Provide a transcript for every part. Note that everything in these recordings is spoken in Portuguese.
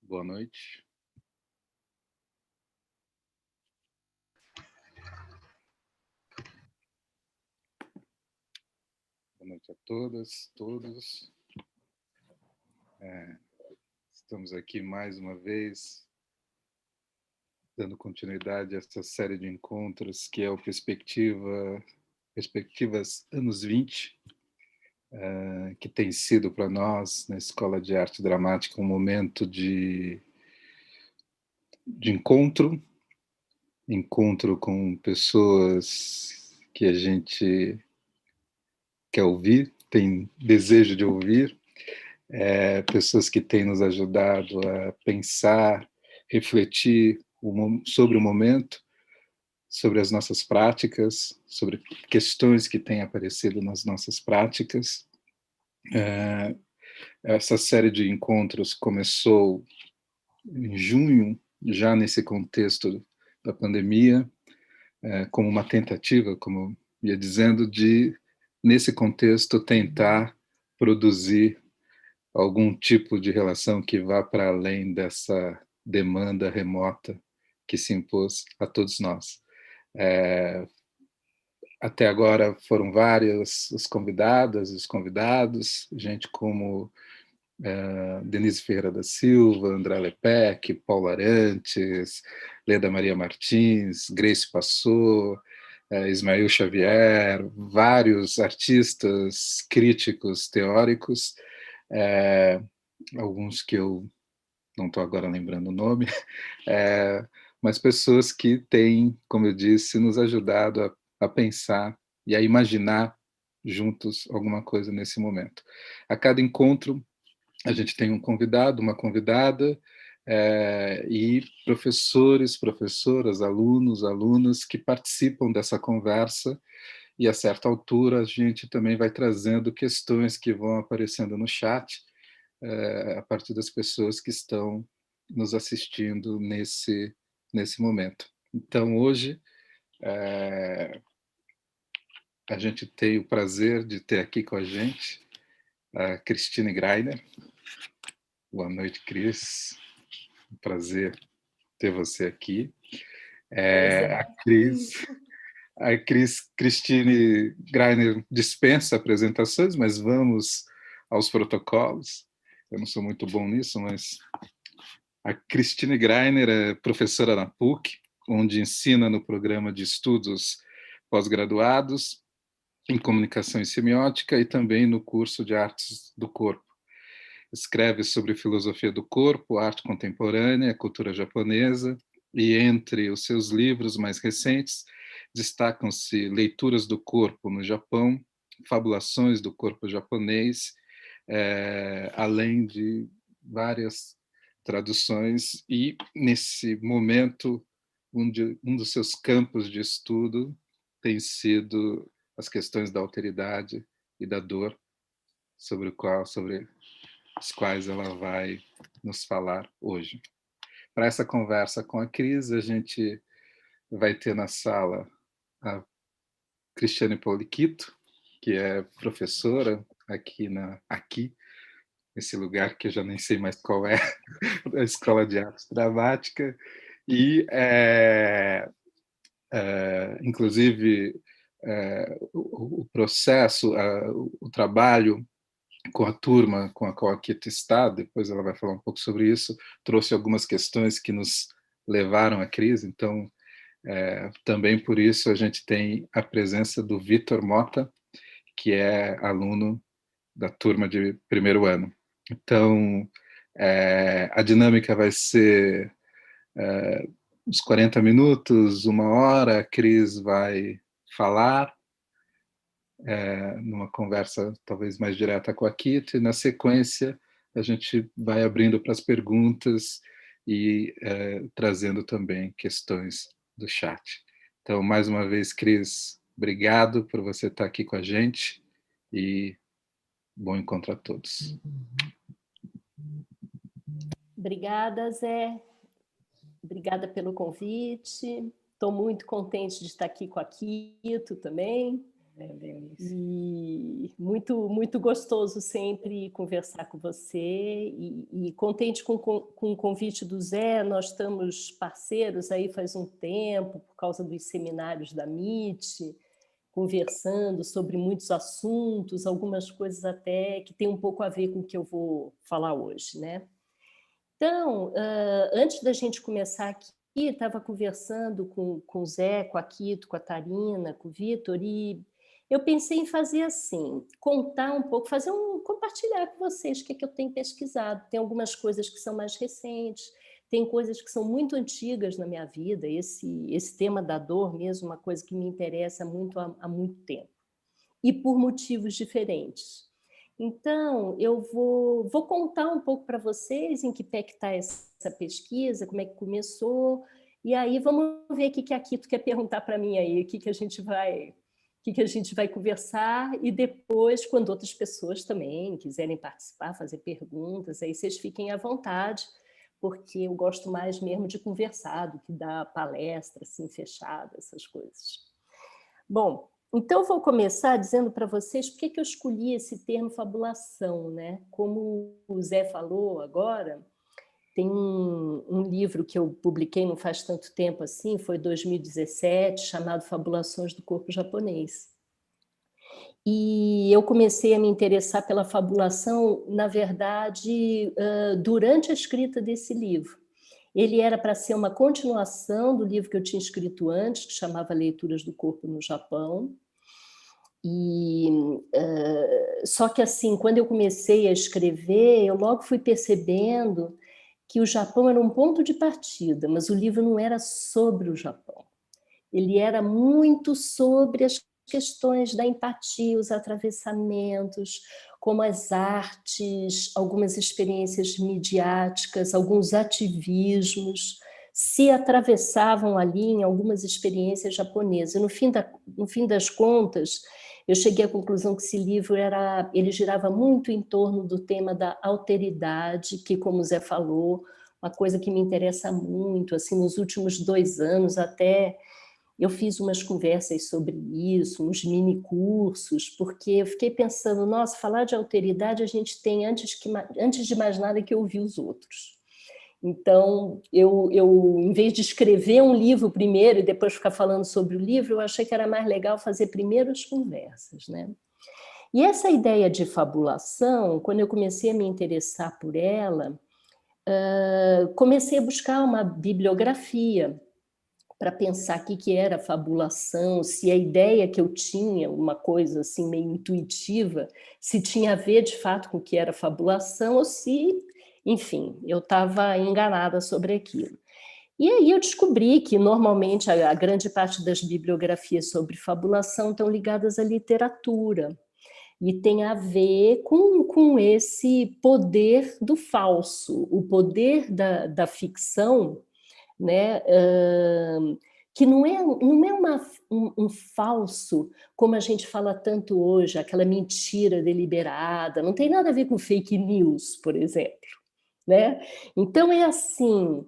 Boa noite. Boa noite a todas, todos. Estamos aqui mais uma vez, dando continuidade a essa série de encontros que é o Perspectivas Anos 20, que tem sido para nós, na Escola de Arte Dramática, um momento de encontro com pessoas que a gente quer ouvir, tem desejo de ouvir, pessoas que têm nos ajudado a pensar, refletir sobre o momento, sobre as nossas práticas, sobre questões que têm aparecido nas nossas práticas. Essa série de encontros começou em junho, já nesse contexto da pandemia, como uma tentativa, como eu ia dizendo, de, nesse contexto, tentar produzir algum tipo de relação que vá para além dessa demanda remota que se impôs a todos nós. Até agora foram várias as convidadas, os convidados, gente como Denise Ferreira da Silva, André Lepec, Paulo Arantes, Leda Maria Martins, Grace Passot, Ismael Xavier, vários artistas, críticos, teóricos, alguns que eu não estou agora lembrando o nome, mas pessoas que têm, como eu disse, nos ajudado a pensar e a imaginar juntos alguma coisa nesse momento. A cada encontro, a gente tem um convidado, uma convidada, e professores, professoras, alunos, alunas que participam dessa conversa, e a certa altura a gente também vai trazendo questões que vão aparecendo no chat, a partir das pessoas que estão nos assistindo nesse momento. Então, hoje, a gente tem o prazer de ter aqui com a gente a Christine Greiner. Boa noite, Cris. Um prazer ter você aqui. A Christine Greiner dispensa apresentações, mas vamos aos protocolos. Eu não sou muito bom nisso, mas a Christine Greiner é professora na PUC, onde ensina no programa de estudos pós-graduados em comunicação e semiótica e também no curso de artes do corpo. Escreve sobre filosofia do corpo, arte contemporânea, cultura japonesa, e entre os seus livros mais recentes destacam-se Leituras do Corpo no Japão, Fabulações do Corpo Japonês, além de várias traduções, e nesse momento um dos seus campos de estudo tem sido as questões da alteridade e da dor, sobre os quais ela vai nos falar hoje. Para essa conversa com a Cris, a gente vai ter na sala a Cristiane Poliquito, que é professora aqui nesse lugar que eu já nem sei mais qual é, da Escola de Arte Dramática, e, inclusive, o processo, o trabalho com a turma com a qual a Kito está, depois ela vai falar um pouco sobre isso, trouxe algumas questões que nos levaram à crise, então, também por isso a gente tem a presença do Vitor Mota, que é aluno da turma de primeiro ano. Então, a dinâmica vai ser uns 40 minutos, uma hora, a Cris vai falar, numa conversa talvez mais direta com a Kit, e na sequência a gente vai abrindo para as perguntas e trazendo também questões do chat. Então, mais uma vez, Cris, obrigado por você estar aqui com a gente e bom encontro a todos. Obrigada, Zé. Obrigada pelo convite. Estou muito contente de estar aqui com a Kito também. E muito gostoso sempre conversar com você e contente com o convite do Zé. Nós estamos parceiros aí faz um tempo, por causa dos seminários da MIT, conversando sobre muitos assuntos, algumas coisas até que tem um pouco a ver com o que eu vou falar hoje, né? Então, antes da gente começar aqui, estava conversando com o Zé, com a Quito, com a Tarina, com o Vitor, e eu pensei em fazer assim, contar um pouco, compartilhar com vocês o que é que eu tenho pesquisado. Tem algumas coisas que são mais recentes, tem coisas que são muito antigas na minha vida, esse tema da dor mesmo, uma coisa que me interessa muito há muito tempo, e por motivos diferentes. Então, eu vou contar um pouco para vocês em que pé que está essa pesquisa, como é que começou, e aí vamos ver o que a Quito quer perguntar para mim aí, o que a gente vai conversar, e depois, quando outras pessoas também quiserem participar, fazer perguntas, aí vocês fiquem à vontade, porque eu gosto mais mesmo de conversar do que dar palestra assim, fechada, essas coisas. Bom, então vou começar dizendo para vocês por que eu escolhi esse termo fabulação, né? Como o Zé falou agora, tem um livro que eu publiquei não faz tanto tempo assim, foi 2017, chamado Fabulações do Corpo Japonês. E eu comecei a me interessar pela fabulação, na verdade, durante a escrita desse livro. Ele era para ser uma continuação do livro que eu tinha escrito antes, que chamava Leituras do Corpo no Japão. E só que assim, quando eu comecei a escrever, eu logo fui percebendo que o Japão era um ponto de partida, mas o livro não era sobre o Japão. Ele era muito sobre as questões da empatia, os atravessamentos, como as artes, algumas experiências midiáticas, alguns ativismos se atravessavam ali em algumas experiências japonesas. E no fim das contas, eu cheguei à conclusão que esse livro ele girava muito em torno do tema da alteridade, que, como o Zé falou, uma coisa que me interessa muito, assim, nos últimos 2 anos até eu fiz umas conversas sobre isso, uns mini cursos, porque eu fiquei pensando, nossa, falar de alteridade a gente tem antes de mais nada que ouvir os outros. Então, eu, em vez de escrever um livro primeiro e depois ficar falando sobre o livro, eu achei que era mais legal fazer primeiro as conversas, né? E essa ideia de fabulação, quando eu comecei a me interessar por ela, comecei a buscar uma bibliografia para pensar o que era fabulação, se a ideia que eu tinha, uma coisa assim meio intuitiva, se tinha a ver de fato com o que era fabulação ou se, enfim, eu estava enganada sobre aquilo. E aí eu descobri que normalmente a grande parte das bibliografias sobre fabulação estão ligadas à literatura e tem a ver com esse poder do falso, o poder da ficção, né? Que não é um falso, como a gente fala tanto hoje, aquela mentira deliberada, não tem nada a ver com fake news, por exemplo, né? Então é assim,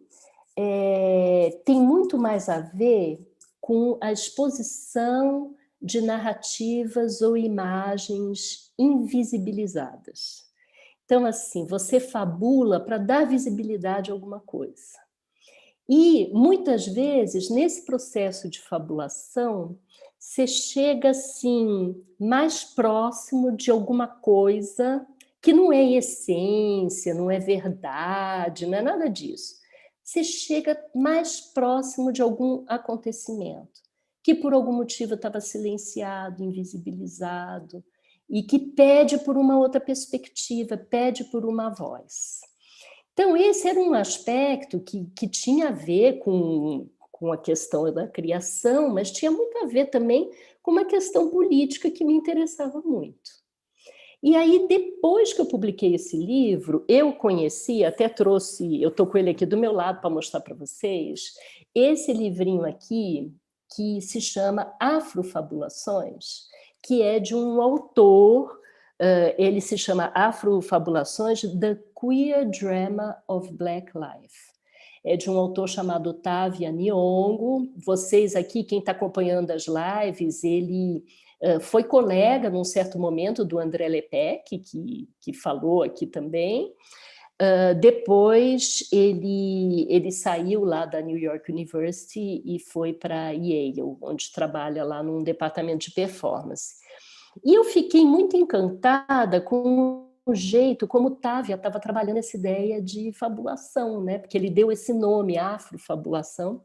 tem muito mais a ver com a exposição de narrativas ou imagens invisibilizadas. Então, assim, você fabula para dar visibilidade a alguma coisa. E, muitas vezes, nesse processo de fabulação, você chega, assim, mais próximo de alguma coisa que não é essência, não é verdade, não é nada disso. Você chega mais próximo de algum acontecimento que, por algum motivo, estava silenciado, invisibilizado, e que pede por uma outra perspectiva, pede por uma voz. Então, esse era um aspecto que tinha a ver com a questão da criação, mas tinha muito a ver também com uma questão política que me interessava muito. E aí, depois que eu publiquei esse livro, eu conheci, até trouxe, eu estou com ele aqui do meu lado para mostrar para vocês, esse livrinho aqui, que se chama Afrofabulações, que é de um autor, ele se chama Afrofabulações, The Queer Drama of Black Life. É de um autor chamado Otávio Nyong'o. Vocês aqui, quem está acompanhando as lives, ele Foi colega, num certo momento, do André Lepec, que falou aqui também. Depois, ele saiu lá da New York University e foi para Yale, onde trabalha lá num departamento de performance. E eu fiquei muito encantada com o jeito como Távia estava trabalhando essa ideia de fabulação, né? Porque ele deu esse nome, afrofabulação.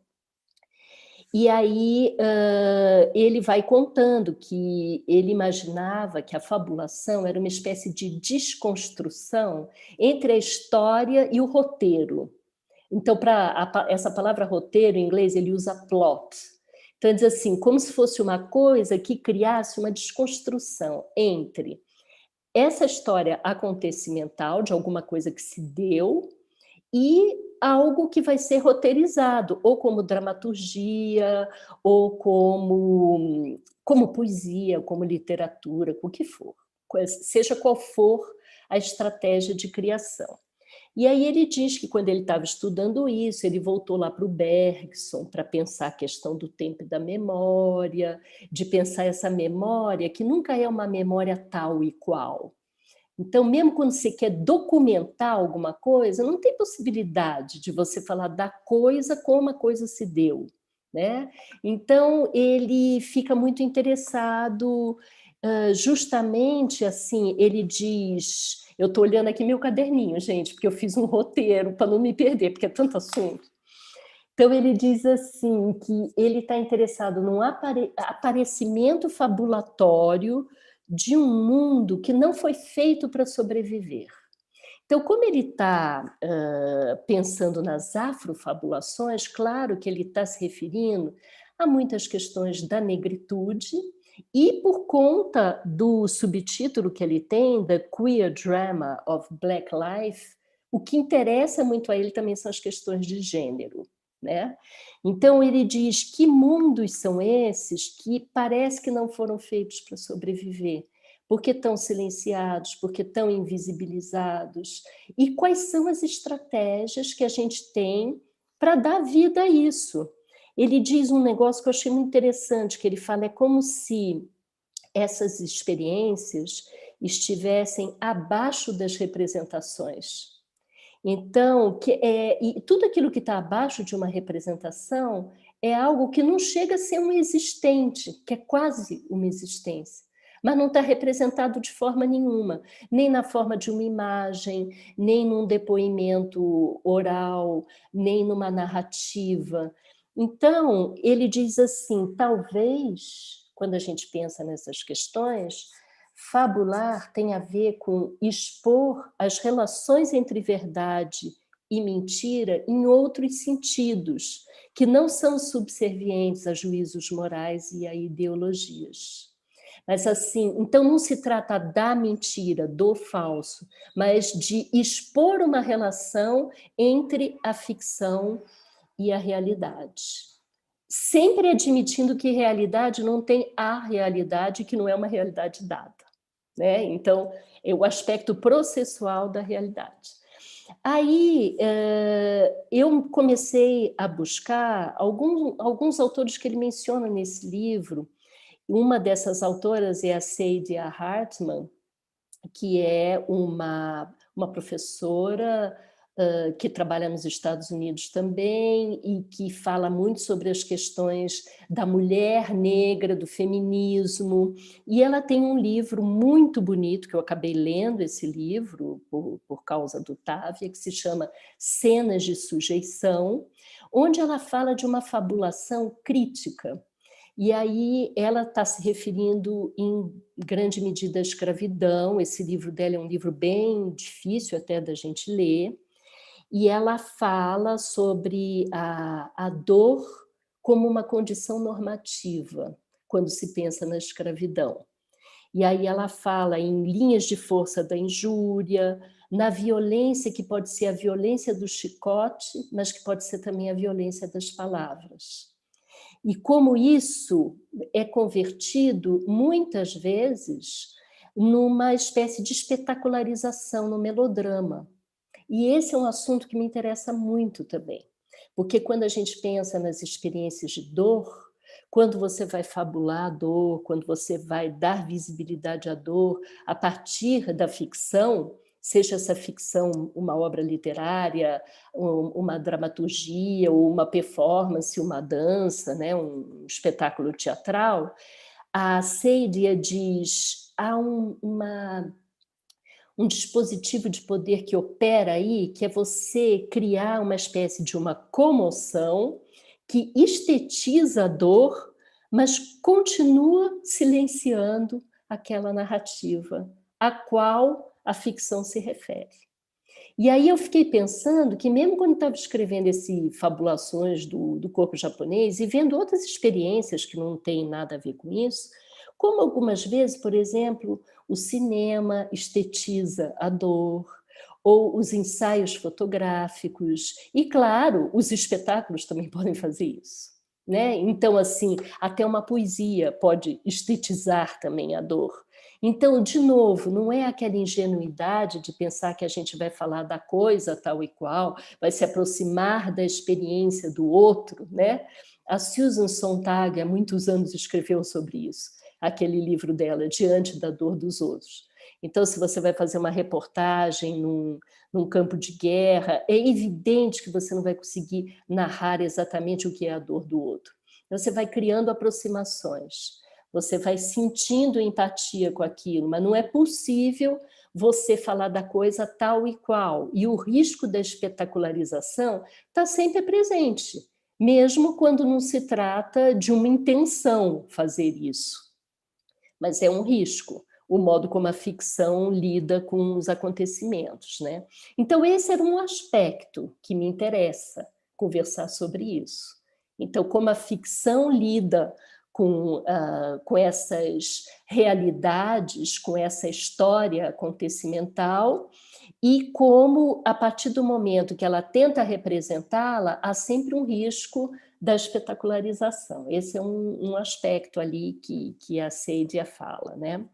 E aí ele vai contando que ele imaginava que a fabulação era uma espécie de desconstrução entre a história e o roteiro. Então, para essa palavra roteiro, em inglês, ele usa plot. Então, ele diz assim, como se fosse uma coisa que criasse uma desconstrução entre essa história acontecimental, de alguma coisa que se deu, e algo que vai ser roteirizado, ou como dramaturgia, ou como poesia, como literatura, o que for, seja qual for a estratégia de criação. E aí ele diz que quando ele estava estudando isso, ele voltou lá para o Bergson para pensar a questão do tempo e da memória, de pensar essa memória que nunca é uma memória tal e qual. Então, mesmo quando você quer documentar alguma coisa, não tem possibilidade de você falar da coisa como a coisa se deu, né? Então, ele fica muito interessado, justamente assim, ele diz... Eu estou olhando aqui meu caderninho, gente, porque eu fiz um roteiro para não me perder, porque é tanto assunto. Então, ele diz assim, que ele está interessado num aparecimento fabulatório de um mundo que não foi feito para sobreviver. Então, como ele está pensando nas afrofabulações, claro que ele está se referindo a muitas questões da negritude, e por conta do subtítulo que ele tem, The Queer Drama of Black Life, o que interessa muito a ele também são as questões de gênero, né? Então ele diz que mundos são esses que parece que não foram feitos para sobreviver, porque estão silenciados, porque estão invisibilizados, e quais são as estratégias que a gente tem para dar vida a isso. Ele diz um negócio que eu achei muito interessante, que ele fala, é como se essas experiências estivessem abaixo das representações. Então, e tudo aquilo que está abaixo de uma representação é algo que não chega a ser um existente, que é quase uma existência, mas não está representado de forma nenhuma, nem na forma de uma imagem, nem num depoimento oral, nem numa narrativa. Então, ele diz assim, talvez, quando a gente pensa nessas questões, fabular tem a ver com expor as relações entre verdade e mentira em outros sentidos, que não são subservientes a juízos morais e a ideologias. Mas assim, então não se trata da mentira, do falso, mas de expor uma relação entre a ficção e a realidade. Sempre admitindo que realidade não tem a realidade, que não é uma realidade dada, né? Então, é o aspecto processual da realidade. Aí, eu comecei a buscar alguns autores que ele menciona nesse livro. Uma dessas autoras é a Saidiya Hartman, que é uma professora que trabalha nos Estados Unidos também e que fala muito sobre as questões da mulher negra, do feminismo. E ela tem um livro muito bonito, que eu acabei lendo esse livro por causa do Távia, que se chama Cenas de Sujeição, onde ela fala de uma fabulação crítica. E aí ela está se referindo em grande medida à escravidão. Esse livro dela é um livro bem difícil até da gente ler, e ela fala sobre a dor como uma condição normativa, quando se pensa na escravidão. E aí ela fala em linhas de força da injúria, na violência que pode ser a violência do chicote, mas que pode ser também a violência das palavras. E como isso é convertido, muitas vezes, numa espécie de espetacularização, no melodrama. E esse é um assunto que me interessa muito também, porque quando a gente pensa nas experiências de dor, quando você vai fabular a dor, quando você vai dar visibilidade à dor a partir da ficção, seja essa ficção uma obra literária, uma dramaturgia, ou uma performance, uma dança, né, um espetáculo teatral, a Seidia diz, há um dispositivo de poder que opera aí, que é você criar uma espécie de uma comoção que estetiza a dor, mas continua silenciando aquela narrativa a qual a ficção se refere. E aí eu fiquei pensando que mesmo quando estava escrevendo esse Fabulações do corpo japonês e vendo outras experiências que não têm nada a ver com isso, como algumas vezes, por exemplo, o cinema estetiza a dor, ou os ensaios fotográficos, e claro, os espetáculos também podem fazer isso, né? Então, assim, até uma poesia pode estetizar também a dor. Então, de novo, não é aquela ingenuidade de pensar que a gente vai falar da coisa tal e qual, vai se aproximar da experiência do outro, né? A Susan Sontag, há muitos anos, escreveu sobre isso, aquele livro dela, Diante da Dor dos Outros. Então, se você vai fazer uma reportagem num campo de guerra, é evidente que você não vai conseguir narrar exatamente o que é a dor do outro. Então, você vai criando aproximações, você vai sentindo empatia com aquilo, mas não é possível você falar da coisa tal e qual. E o risco da espetacularização está sempre presente, mesmo quando não se trata de uma intenção fazer isso. Mas é um risco, o modo como a ficção lida com os acontecimentos, né? Então, esse era um aspecto que me interessa conversar sobre isso. Então, como a ficção lida com essas realidades, com essa história acontecimental, e como, a partir do momento que ela tenta representá-la, há sempre um risco da espetacularização. Esse é um aspecto ali que a Seidia fala, né?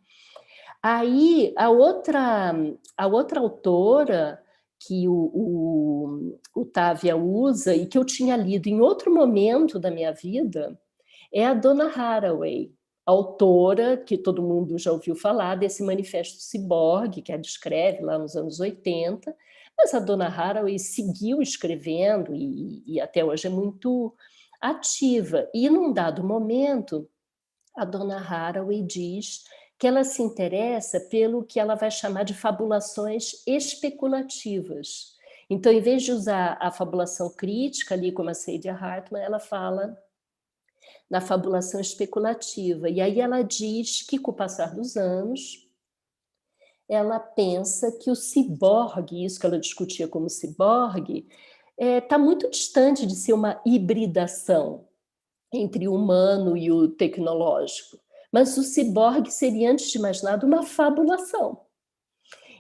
Aí, a outra autora que o Távia usa e que eu tinha lido em outro momento da minha vida é a Donna Haraway, autora que todo mundo já ouviu falar desse Manifesto Ciborgue, que ela escreve lá nos anos 80, mas a Donna Haraway seguiu escrevendo e até hoje é muito ativa. E num dado momento, a Donna Haraway diz que ela se interessa pelo que ela vai chamar de fabulações especulativas. Então, em vez de usar a fabulação crítica, ali como a Saidia Hartman, ela fala na fabulação especulativa. E aí ela diz que, com o passar dos anos, ela pensa que o ciborgue, isso que ela discutia como ciborgue, está muito distante de ser uma hibridação entre o humano e o tecnológico. Mas o ciborgue seria, antes de mais nada, uma fabulação.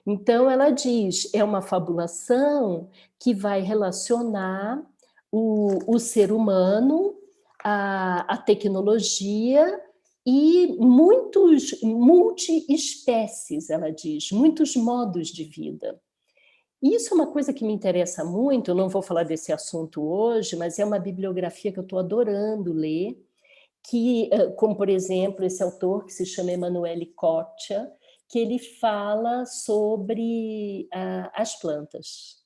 Então, ela diz, é uma fabulação que vai relacionar o ser humano, a tecnologia e muitos multi-espécies, ela diz, muitos modos de vida. Isso é uma coisa que me interessa muito, eu não vou falar desse assunto hoje, mas é uma bibliografia que eu estou adorando ler, que, como, por exemplo, esse autor que se chama Emanuele Coccia, que ele fala sobre as plantas.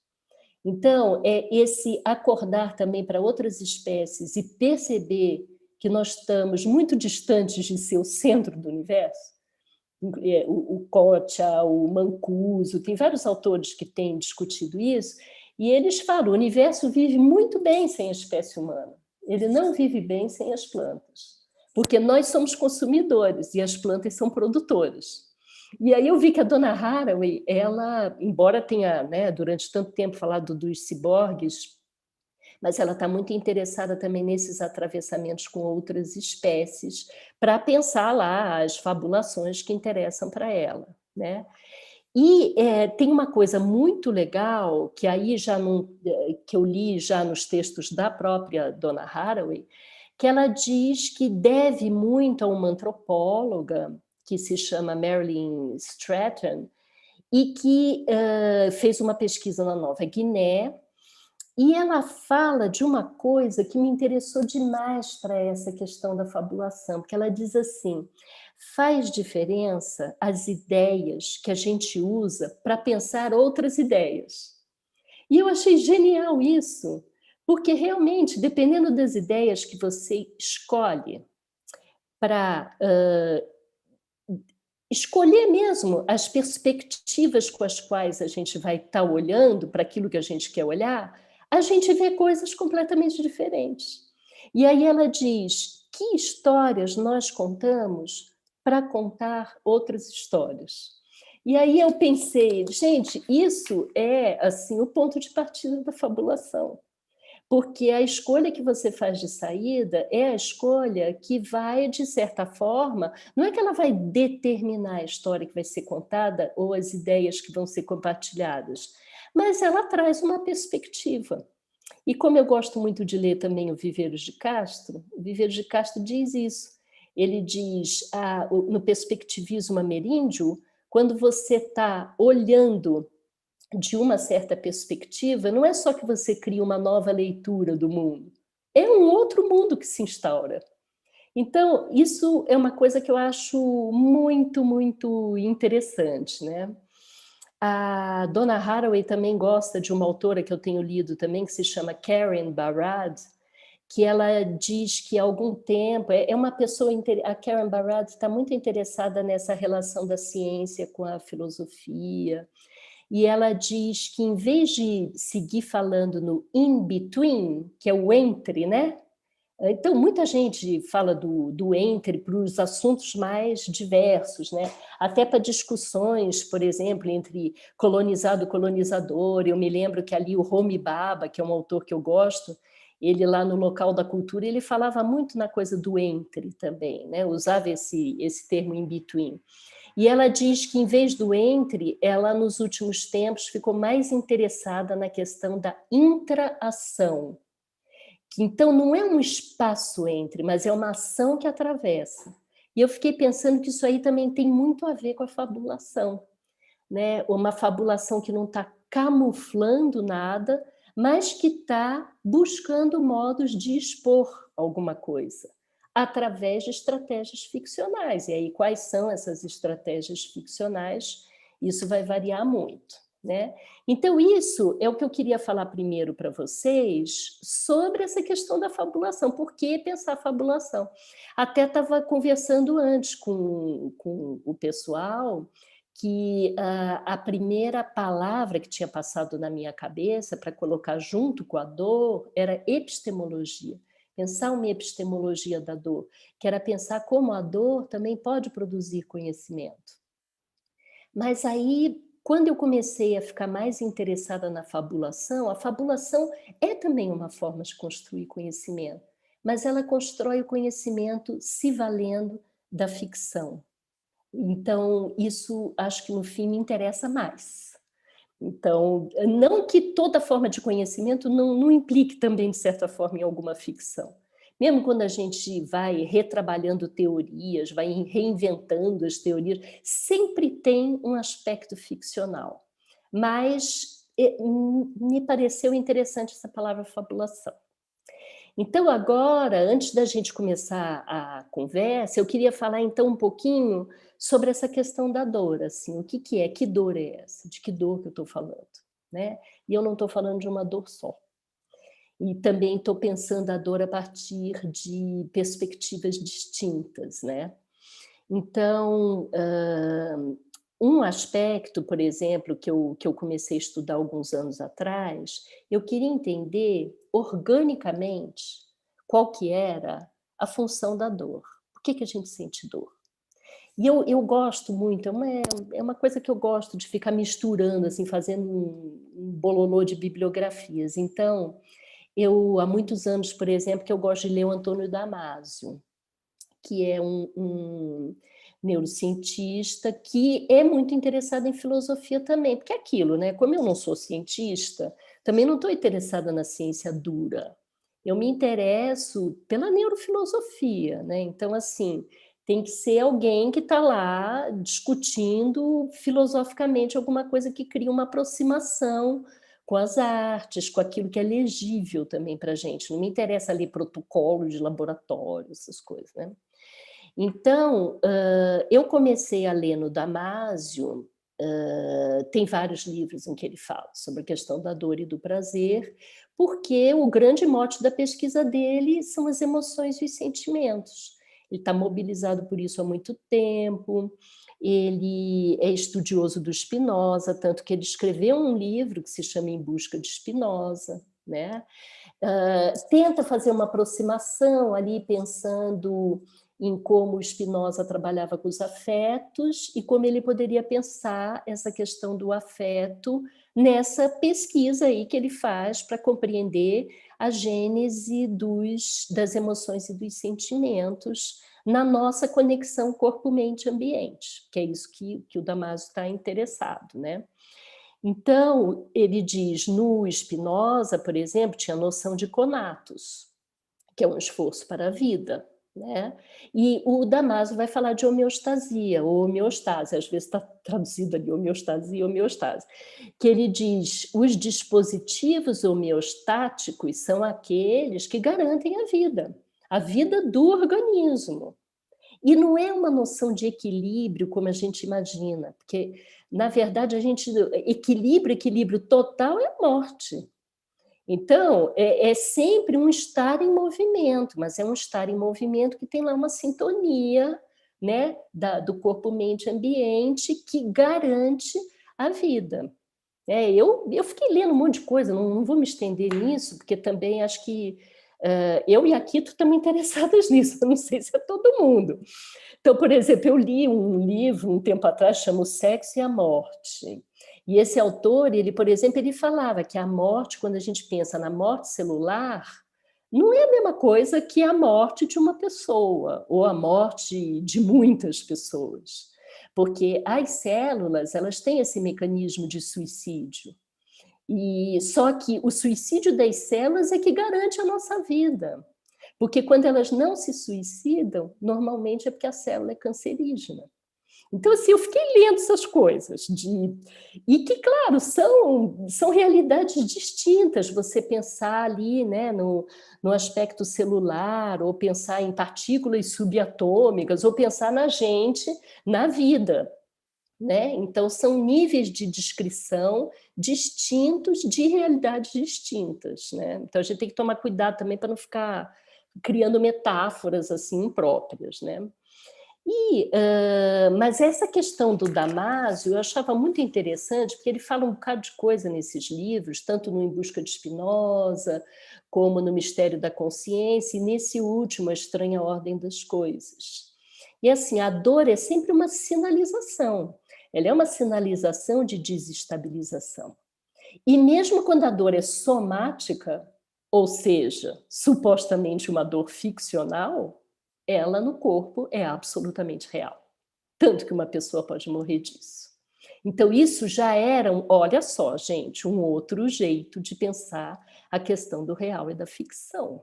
Então, é esse acordar também para outras espécies e perceber que nós estamos muito distantes de ser o centro do universo. O Coccia, o Mancuso, tem vários autores que têm discutido isso, e eles falam, o universo vive muito bem sem a espécie humana. Ele não vive bem sem as plantas, porque nós somos consumidores e as plantas são produtoras. E aí eu vi que a Donna Haraway, ela, embora tenha, né, durante tanto tempo falado dos ciborgues, mas ela está muito interessada também nesses atravessamentos com outras espécies, para pensar lá as fabulações que interessam para ela, né? E tem uma coisa muito legal, que aí que eu li já nos textos da própria Donna Haraway, que ela diz que deve muito a uma antropóloga que se chama Marilyn Stratton, e que fez uma pesquisa na Nova Guiné, E ela fala de uma coisa que me interessou demais para essa questão da fabulação, porque ela diz assim: faz diferença as ideias que a gente usa para pensar outras ideias. E eu achei genial isso, porque realmente, dependendo das ideias que você escolhe para escolher mesmo as perspectivas com as quais a gente vai estar olhando para aquilo que a gente quer olhar, a gente vê coisas completamente diferentes. E aí ela diz: que histórias nós contamos para contar outras histórias? E aí eu pensei, gente, isso é assim o ponto de partida da fabulação. Porque a escolha que você faz de saída é a escolha que vai, de certa forma, não é que ela vai determinar a história que vai ser contada ou as ideias que vão ser compartilhadas, mas ela traz uma perspectiva. E como eu gosto muito de ler também o Viveiros de Castro, o Viveiros de Castro diz isso. Ele diz, no perspectivismo ameríndio, quando você está olhando de uma certa perspectiva, não é só que você cria uma nova leitura do mundo, é um outro mundo que se instaura. Então, isso é uma coisa que eu acho muito, muito interessante, né? A Donna Haraway também gosta de uma autora que eu tenho lido também, que se chama Karen Barad, que ela diz que há algum tempo, é uma pessoa, a Karen Barad está muito interessada nessa relação da ciência com a filosofia, e ela diz que em vez de seguir falando no in-between, que é o entre, né? Então, muita gente fala do entre para os assuntos mais diversos, né? Até para discussões, por exemplo, entre colonizado e colonizador. Eu me lembro que ali o Homi Bhabha, que é um autor que eu gosto, ele lá no Local da Cultura, ele falava muito na coisa do entre também, né? Usava esse termo in-between. E ela diz que, em vez do entre, ela, nos últimos tempos, ficou mais interessada na questão da intraação. Então, não é um espaço entre, mas é uma ação que atravessa. E eu fiquei pensando que isso aí também tem muito a ver com a fabulação, né? Uma fabulação que não está camuflando nada, mas que está buscando modos de expor alguma coisa, através de estratégias ficcionais. E aí, quais são essas estratégias ficcionais? Isso vai variar muito, né? Então, isso é o que eu queria falar primeiro para vocês sobre essa questão da fabulação. Por que pensar fabulação? Até estava conversando antes com o pessoal que a primeira palavra que tinha passado na minha cabeça para colocar junto com a dor era epistemologia. Pensar uma epistemologia da dor, que era pensar como a dor também pode produzir conhecimento. Mas aí, quando eu comecei a ficar mais interessada na fabulação, a fabulação é também uma forma de construir conhecimento, mas ela constrói o conhecimento se valendo da ficção. Então, isso acho que no fim me interessa mais. Então, não que toda forma de conhecimento não implique também, de certa forma, em alguma ficção. Mesmo quando a gente vai retrabalhando teorias, vai reinventando as teorias, sempre tem um aspecto ficcional. Mas me pareceu interessante essa palavra fabulação. Então, agora, antes da gente começar a conversa, eu queria falar então um pouquinho sobre essa questão da dor, assim, o que que é, que dor é essa, de que dor que eu estou falando, né? E eu não estou falando de uma dor só. E também estou pensando a dor a partir de perspectivas distintas, né? Então, um aspecto, por exemplo, que eu comecei a estudar alguns anos atrás, eu queria entender organicamente qual que era a função da dor. Por que que a gente sente dor? E eu gosto muito, é uma coisa que eu gosto de ficar misturando, assim, fazendo um bololô de bibliografias. Então, há muitos anos, por exemplo, que eu gosto de ler o Antônio Damasio, que é um neurocientista que é muito interessado em filosofia também, porque é aquilo, né? Como eu não sou cientista, também não estou interessada na ciência dura. Eu me interesso pela neurofilosofia, né? Então, assim, tem que ser alguém que está lá discutindo filosoficamente alguma coisa que cria uma aproximação com as artes, com aquilo que é legível também para a gente. Não me interessa ler protocolo de laboratório, essas coisas, né? Então, eu comecei a ler no Damásio, tem vários livros em que ele fala sobre a questão da dor e do prazer, porque o grande mote da pesquisa dele são as emoções e os sentimentos. Ele está mobilizado por isso há muito tempo, ele é estudioso do Spinoza, tanto que ele escreveu um livro que se chama Em Busca de Spinoza, né? Tenta fazer uma aproximação ali, pensando em como Spinoza trabalhava com os afetos e como ele poderia pensar essa questão do afeto nessa pesquisa aí que ele faz para compreender a gênese das emoções e dos sentimentos na nossa conexão corpo-mente-ambiente, que é isso que o Damasio está interessado, né? Então, ele diz, no Spinoza, por exemplo, tinha a noção de conatos, que é um esforço para a vida, né? E o Damasio vai falar de homeostasia, ou homeostase, às vezes está traduzido ali homeostasia, homeostase, que ele diz, os dispositivos homeostáticos são aqueles que garantem a vida do organismo. E não é uma noção de equilíbrio como a gente imagina, porque, na verdade, equilíbrio total é morte. Então, é sempre um estar em movimento, mas é um estar em movimento que tem lá uma sintonia, né, do corpo, mente, ambiente, que garante a vida. Eu fiquei lendo um monte de coisa, não vou me estender nisso, porque também acho que eu e a Kito estamos interessadas nisso, eu não sei se é todo mundo. Então, por exemplo, eu li um livro um tempo atrás, chama O Sexo e a Morte. E esse autor, ele, por exemplo, ele falava que a morte, quando a gente pensa na morte celular, não é a mesma coisa que a morte de uma pessoa, ou a morte de muitas pessoas. Porque as células, elas têm esse mecanismo de suicídio. E só que o suicídio das células é que garante a nossa vida. Porque quando elas não se suicidam, normalmente é porque a célula é cancerígena. Então, assim, eu fiquei lendo essas coisas. E que, claro, são realidades distintas. Você pensar ali, né, no aspecto celular, ou pensar em partículas subatômicas, ou pensar na gente, na vida. Né? Então, são níveis de descrição distintos de realidades distintas. Né? Então, a gente tem que tomar cuidado também para não ficar criando metáforas assim impróprias, né? Mas essa questão do Damásio eu achava muito interessante, porque ele fala um bocado de coisa nesses livros, tanto no Em Busca de Spinoza, como no Mistério da Consciência, e nesse último, A Estranha Ordem das Coisas. E assim, a dor é sempre uma sinalização, ela é uma sinalização de desestabilização. E mesmo quando a dor é somática, ou seja, supostamente uma dor ficcional, ela no corpo é absolutamente real. Tanto que uma pessoa pode morrer disso. Então, isso já era, olha só, gente, um outro jeito de pensar a questão do real e da ficção.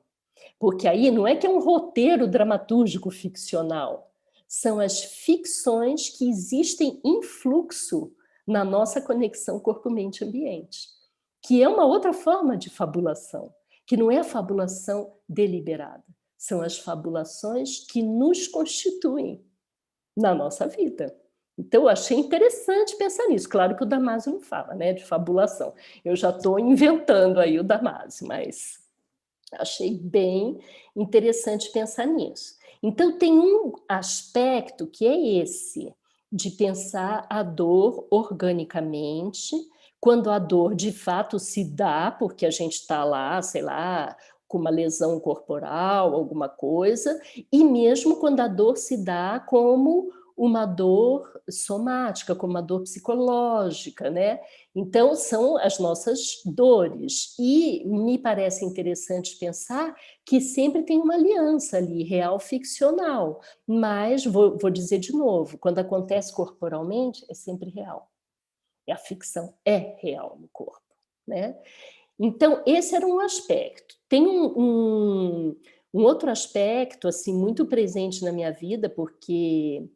Porque aí não é que é um roteiro dramatúrgico ficcional, são as ficções que existem em fluxo na nossa conexão corpo-mente-ambiente, que é uma outra forma de fabulação, que não é a fabulação deliberada, são as fabulações que nos constituem na nossa vida. Então, eu achei interessante pensar nisso. Claro que o Damásio não fala, né, de fabulação. Eu já estou inventando aí o Damásio, mas achei bem interessante pensar nisso. Então, tem um aspecto que é esse, de pensar a dor organicamente, quando a dor de fato se dá, porque a gente está lá, sei lá, com uma lesão corporal, alguma coisa, e mesmo quando a dor se dá como uma dor somática, como uma dor psicológica, né? Então, são as nossas dores. E me parece interessante pensar que sempre tem uma aliança ali, real-ficcional. Mas, vou dizer de novo, quando acontece corporalmente, é sempre real. E a ficção é real no corpo, né? Então, esse era um aspecto. Tem um outro aspecto, assim, muito presente na minha vida, porque...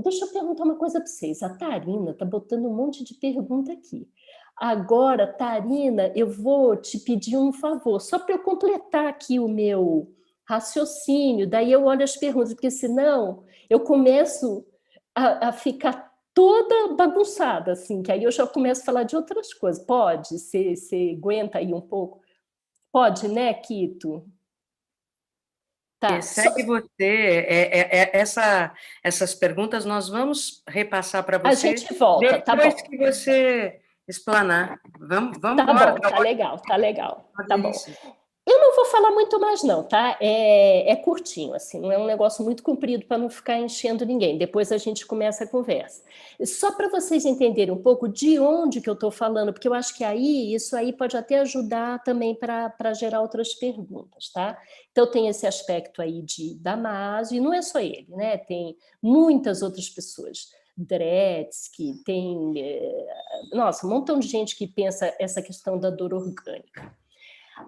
deixa eu perguntar uma coisa para vocês. A Tarina está botando um monte de pergunta aqui. Agora, Tarina, eu vou te pedir um favor, só para eu completar aqui o meu raciocínio, daí eu olho as perguntas, porque senão eu começo a ficar toda bagunçada, assim, que aí eu já começo a falar de outras coisas. Pode? Você aguenta aí um pouco? Pode, né, Quito? Tá. Segue você. Essas perguntas nós vamos repassar para A você gente volta, tá depois bom. que você explanar. Vamos Tá embora. bom, tá legal, tá legal, Uma tá bom. delícia. Eu não vou falar muito mais, não, tá? É curtinho, assim, não é um negócio muito comprido para não ficar enchendo ninguém. Depois a gente começa a conversa. Só para vocês entenderem um pouco de onde que eu estou falando, porque eu acho que aí isso aí pode até ajudar também para gerar outras perguntas, tá? Então tem esse aspecto aí de Damasio, e não é só ele, né? Tem muitas outras pessoas. Dretske, tem, nossa, um montão de gente que pensa essa questão da dor orgânica.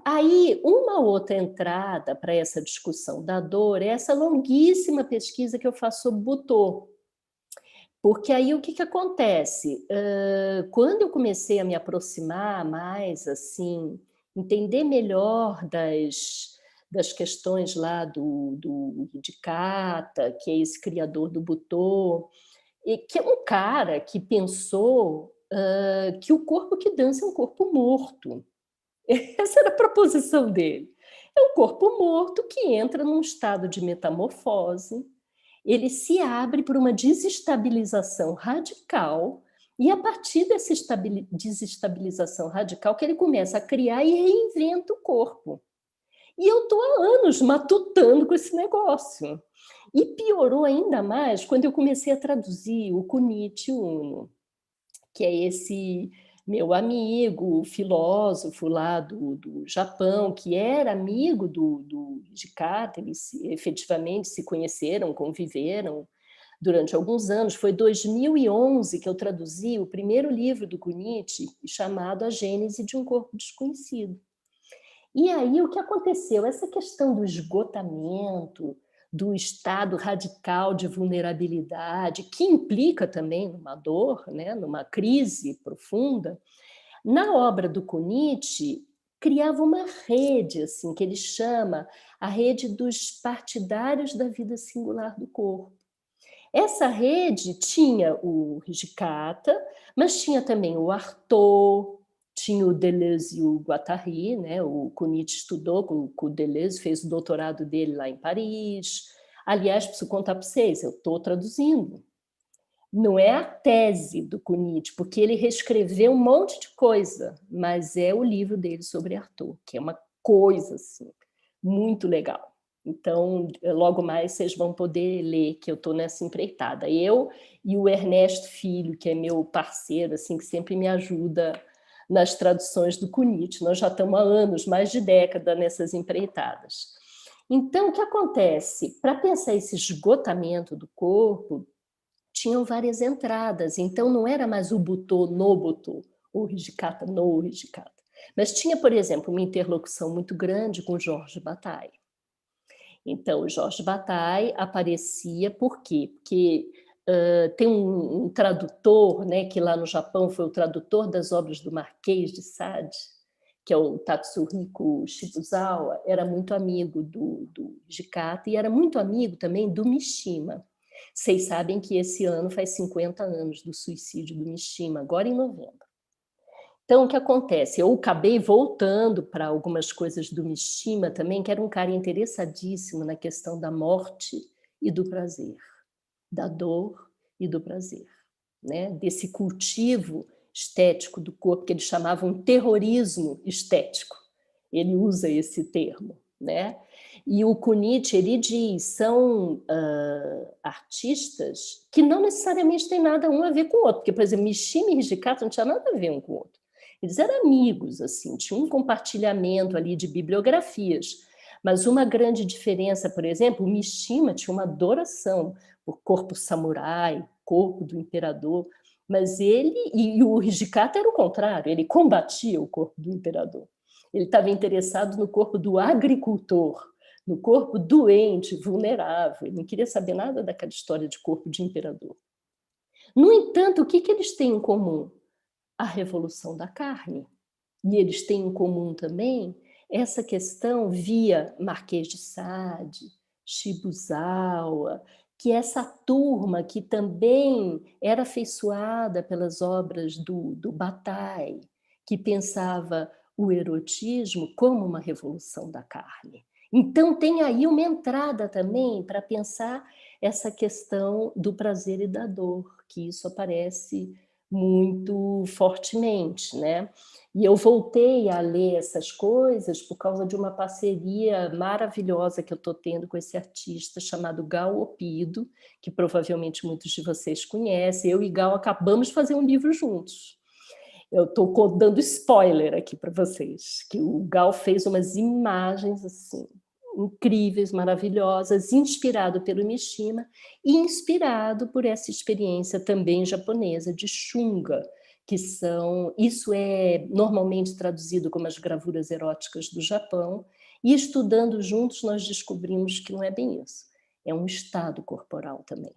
Aí, uma outra entrada para essa discussão da dor é essa longuíssima pesquisa que eu faço sobre Butô. Porque aí o que, que acontece? Quando eu comecei a me aproximar mais, assim, entender melhor das questões lá do Hidikata, que é esse criador do Butô, e que é um cara que pensou que o corpo que dança é um corpo morto. Essa era a proposição dele. É um corpo morto que entra num estado de metamorfose, ele se abre para uma desestabilização radical, e a partir dessa desestabilização radical que ele começa a criar e reinventa o corpo. E eu estou há anos matutando com esse negócio. E piorou ainda mais quando eu comecei a traduzir o Kunichi Uno, que é esse meu amigo, filósofo lá do Japão, que era amigo do Hijikata, eles efetivamente se conheceram, conviveram durante alguns anos. Foi 2011 que eu traduzi o primeiro livro do Kunichi, chamado A Gênese de um Corpo Desconhecido. E aí o que aconteceu? Essa questão do esgotamento, do estado radical de vulnerabilidade, que implica também numa dor, né, numa crise profunda, na obra do Kunichi criava uma rede, assim, que ele chama a rede dos partidários da vida singular do corpo. Essa rede tinha o Hijikata, mas tinha também o Artaud, tinha o Deleuze e o Guattari, né? O Kunichi estudou com o Deleuze, fez o doutorado dele lá em Paris. Aliás, preciso contar para vocês, eu estou traduzindo. Não é a tese do Kunichi, porque ele reescreveu um monte de coisa, mas é o livro dele sobre Artaud, que é uma coisa assim, muito legal. Então, logo mais vocês vão poder ler que eu estou nessa empreitada. Eu e o Ernesto Filho, que é meu parceiro, assim, que sempre me ajuda nas traduções do Kunichi. Nós já estamos há anos, mais de década, nessas empreitadas. Então, o que acontece? Para pensar esse esgotamento do corpo, tinham várias entradas, então não era mais o Butô no Butô, o Hijikata no Hijikata. Mas tinha, por exemplo, uma interlocução muito grande com Jorge Bataille. Então, o Jorge Bataille aparecia, por quê? Porque tem um tradutor, né, que lá no Japão foi o tradutor das obras do Marquês de Sade, que é o Tatsuhiko Shibuzawa, era muito amigo do Hijikata e era muito amigo também do Mishima. Vocês sabem que esse ano faz 50 anos do suicídio do Mishima, agora em novembro. Então, o que acontece? Eu acabei voltando para algumas coisas do Mishima também, que era um cara interessadíssimo na questão da morte e do prazer, da dor e do prazer, né? Desse cultivo estético do corpo, que eles chamavam terrorismo estético. Ele usa esse termo, né? E o Kunichi, ele diz, são artistas que não necessariamente têm nada um a ver com o outro, porque, por exemplo, Mishima e Hijikata não tinha nada a ver um com o outro. Eles eram amigos, assim, tinha um compartilhamento ali de bibliografias, mas uma grande diferença, por exemplo, o Mishima tinha uma adoração por corpo samurai, corpo do imperador, mas ele, e o Hijikata era o contrário, ele combatia o corpo do imperador. Ele estava interessado no corpo do agricultor, no corpo doente, vulnerável. Ele não queria saber nada daquela história de corpo de imperador. No entanto, o que eles têm em comum? a revolução da carne. E eles têm em comum também essa questão via Marquês de Sade, Shibusawa, que essa turma que também era afeiçoada pelas obras do Bataille, que pensava o erotismo como uma revolução da carne. Então tem aí uma entrada também para pensar essa questão do prazer e da dor, que isso aparece muito fortemente, né? E eu voltei a ler essas coisas por causa de uma parceria maravilhosa que eu estou tendo com esse artista chamado Gal Opido, que provavelmente muitos de vocês conhecem. Eu e Gal acabamos de fazer um livro juntos. Eu estou dando spoiler aqui para vocês, que o Gal fez umas imagens assim incríveis, maravilhosas, inspirado pelo Mishima e inspirado por essa experiência também japonesa de shunga, que são, isso é normalmente traduzido como as gravuras eróticas do Japão, e estudando juntos nós descobrimos que não é bem isso, é um estado corporal também.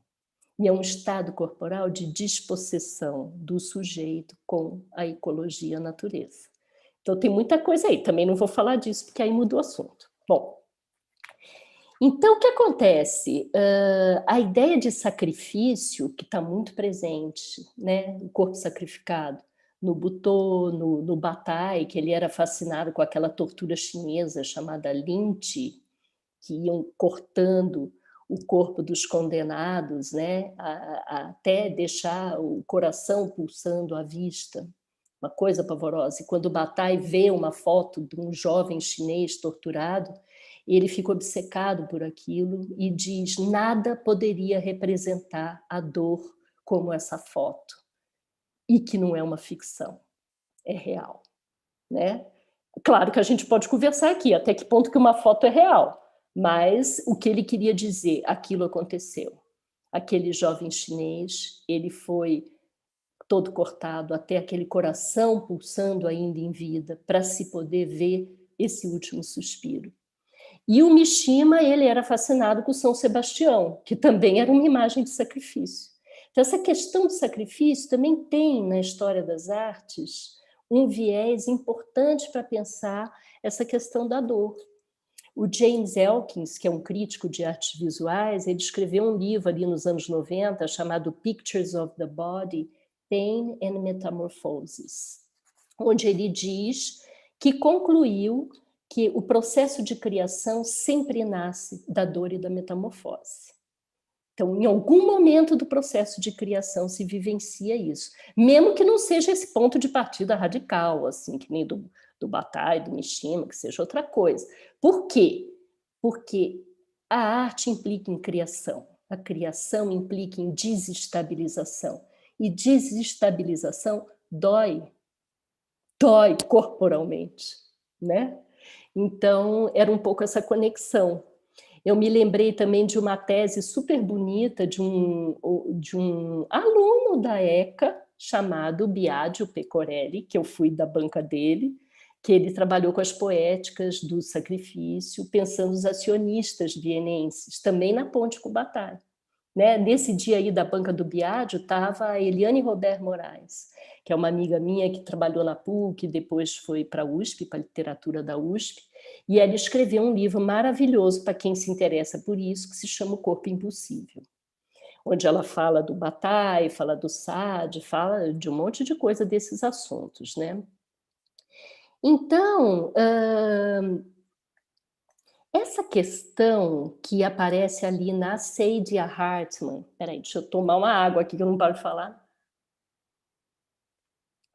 E é um estado corporal de dispossessão do sujeito com a ecologia, a natureza. Então tem muita coisa aí, também não vou falar disso porque aí muda o assunto. Bom, então, o que acontece? A ideia de sacrifício, que está muito presente, né? O corpo sacrificado, no Butô, no Bataille, que ele era fascinado com aquela tortura chinesa chamada lynch, que iam cortando o corpo dos condenados, né? Até deixar o coração pulsando à vista, uma coisa pavorosa. E quando o Bataille vê uma foto de um jovem chinês torturado, ele fica obcecado por aquilo e diz: nada poderia representar a dor como essa foto. E que não é uma ficção, é real, né? Claro que a gente pode conversar aqui até que ponto que uma foto é real, mas o que ele queria dizer, aquilo aconteceu. Aquele jovem chinês, ele foi todo cortado, até aquele coração pulsando ainda em vida, para se poder ver esse último suspiro. E o Mishima, ele era fascinado com São Sebastião, que também era uma imagem de sacrifício. Então, essa questão de sacrifício também tem, na história das artes, um viés importante para pensar essa questão da dor. O James Elkins, que é um crítico de artes visuais, ele escreveu um livro ali nos anos 90 chamado Pictures of the Body, Pain and Metamorphosis, onde ele diz que concluiu que o processo de criação sempre nasce da dor e da metamorfose. Então, em algum momento do processo de criação se vivencia isso, mesmo que não seja esse ponto de partida radical, assim, que nem do Bataille, do Mishima, que seja outra coisa. Por quê? Porque a arte implica em criação, a criação implica em desestabilização, e desestabilização dói corporalmente, né? Então, era um pouco essa conexão. Eu me lembrei também de uma tese super bonita de um aluno da ECA, chamado Biagio Pecorelli, que eu fui da banca dele, que ele trabalhou com as poéticas do sacrifício, pensando os acionistas vienenses, também na ponte com o Bataille. Né? Nesse dia aí da banca do Biagio estava a Eliane Robert Moraes, que é uma amiga minha que trabalhou na PUC, depois foi para a USP, para a literatura da USP, e ela escreveu um livro maravilhoso para quem se interessa por isso, que se chama O Corpo Impossível, onde ela fala do Bataille, fala do Sade, fala de um monte de coisa desses assuntos, né? Então, essa questão que aparece ali na Saidiya Hartman, peraí, deixa eu tomar uma água aqui que eu não paro de falar.